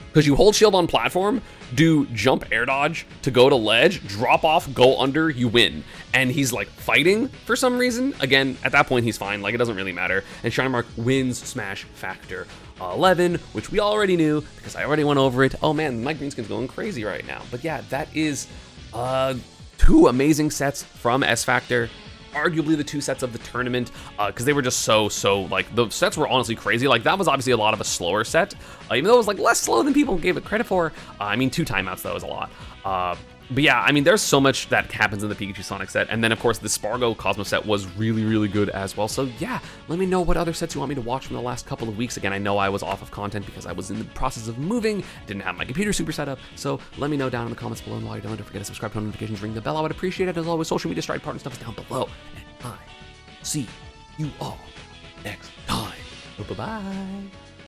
Speaker 1: Because you hold shield on platform, do jump air dodge to go to ledge, drop off, go under, you win. And he's like fighting for some reason. Again, at that point, he's fine. Like, it doesn't really matter. And Shinymark wins Smash Factor 11, which we already knew because I already went over it. Oh man, my green skin's going crazy right now. But yeah, that is 2 amazing sets from S Factor. Arguably the 2 sets of the tournament, because they were just so like, the sets were honestly crazy. Like, that was obviously a lot of a slower set, even though it was like less slow than people gave it credit for. I mean, 2 timeouts though is a lot. But yeah, I mean, there's so much that happens in the Pikachu Sonic set, and then of course the Spargo Cosmo set was really good as well. So yeah, let me know what other sets you want me to watch from the last couple of weeks. Again, I know I was off of content because I was in the process of moving, didn't have my computer super set up, so let me know down in the comments below, and while you're doing it, don't forget to subscribe, turn notifications, ring the bell. I would appreciate it. As always, social media stride partner stuff is down below, and I see you all next time. Bye-bye.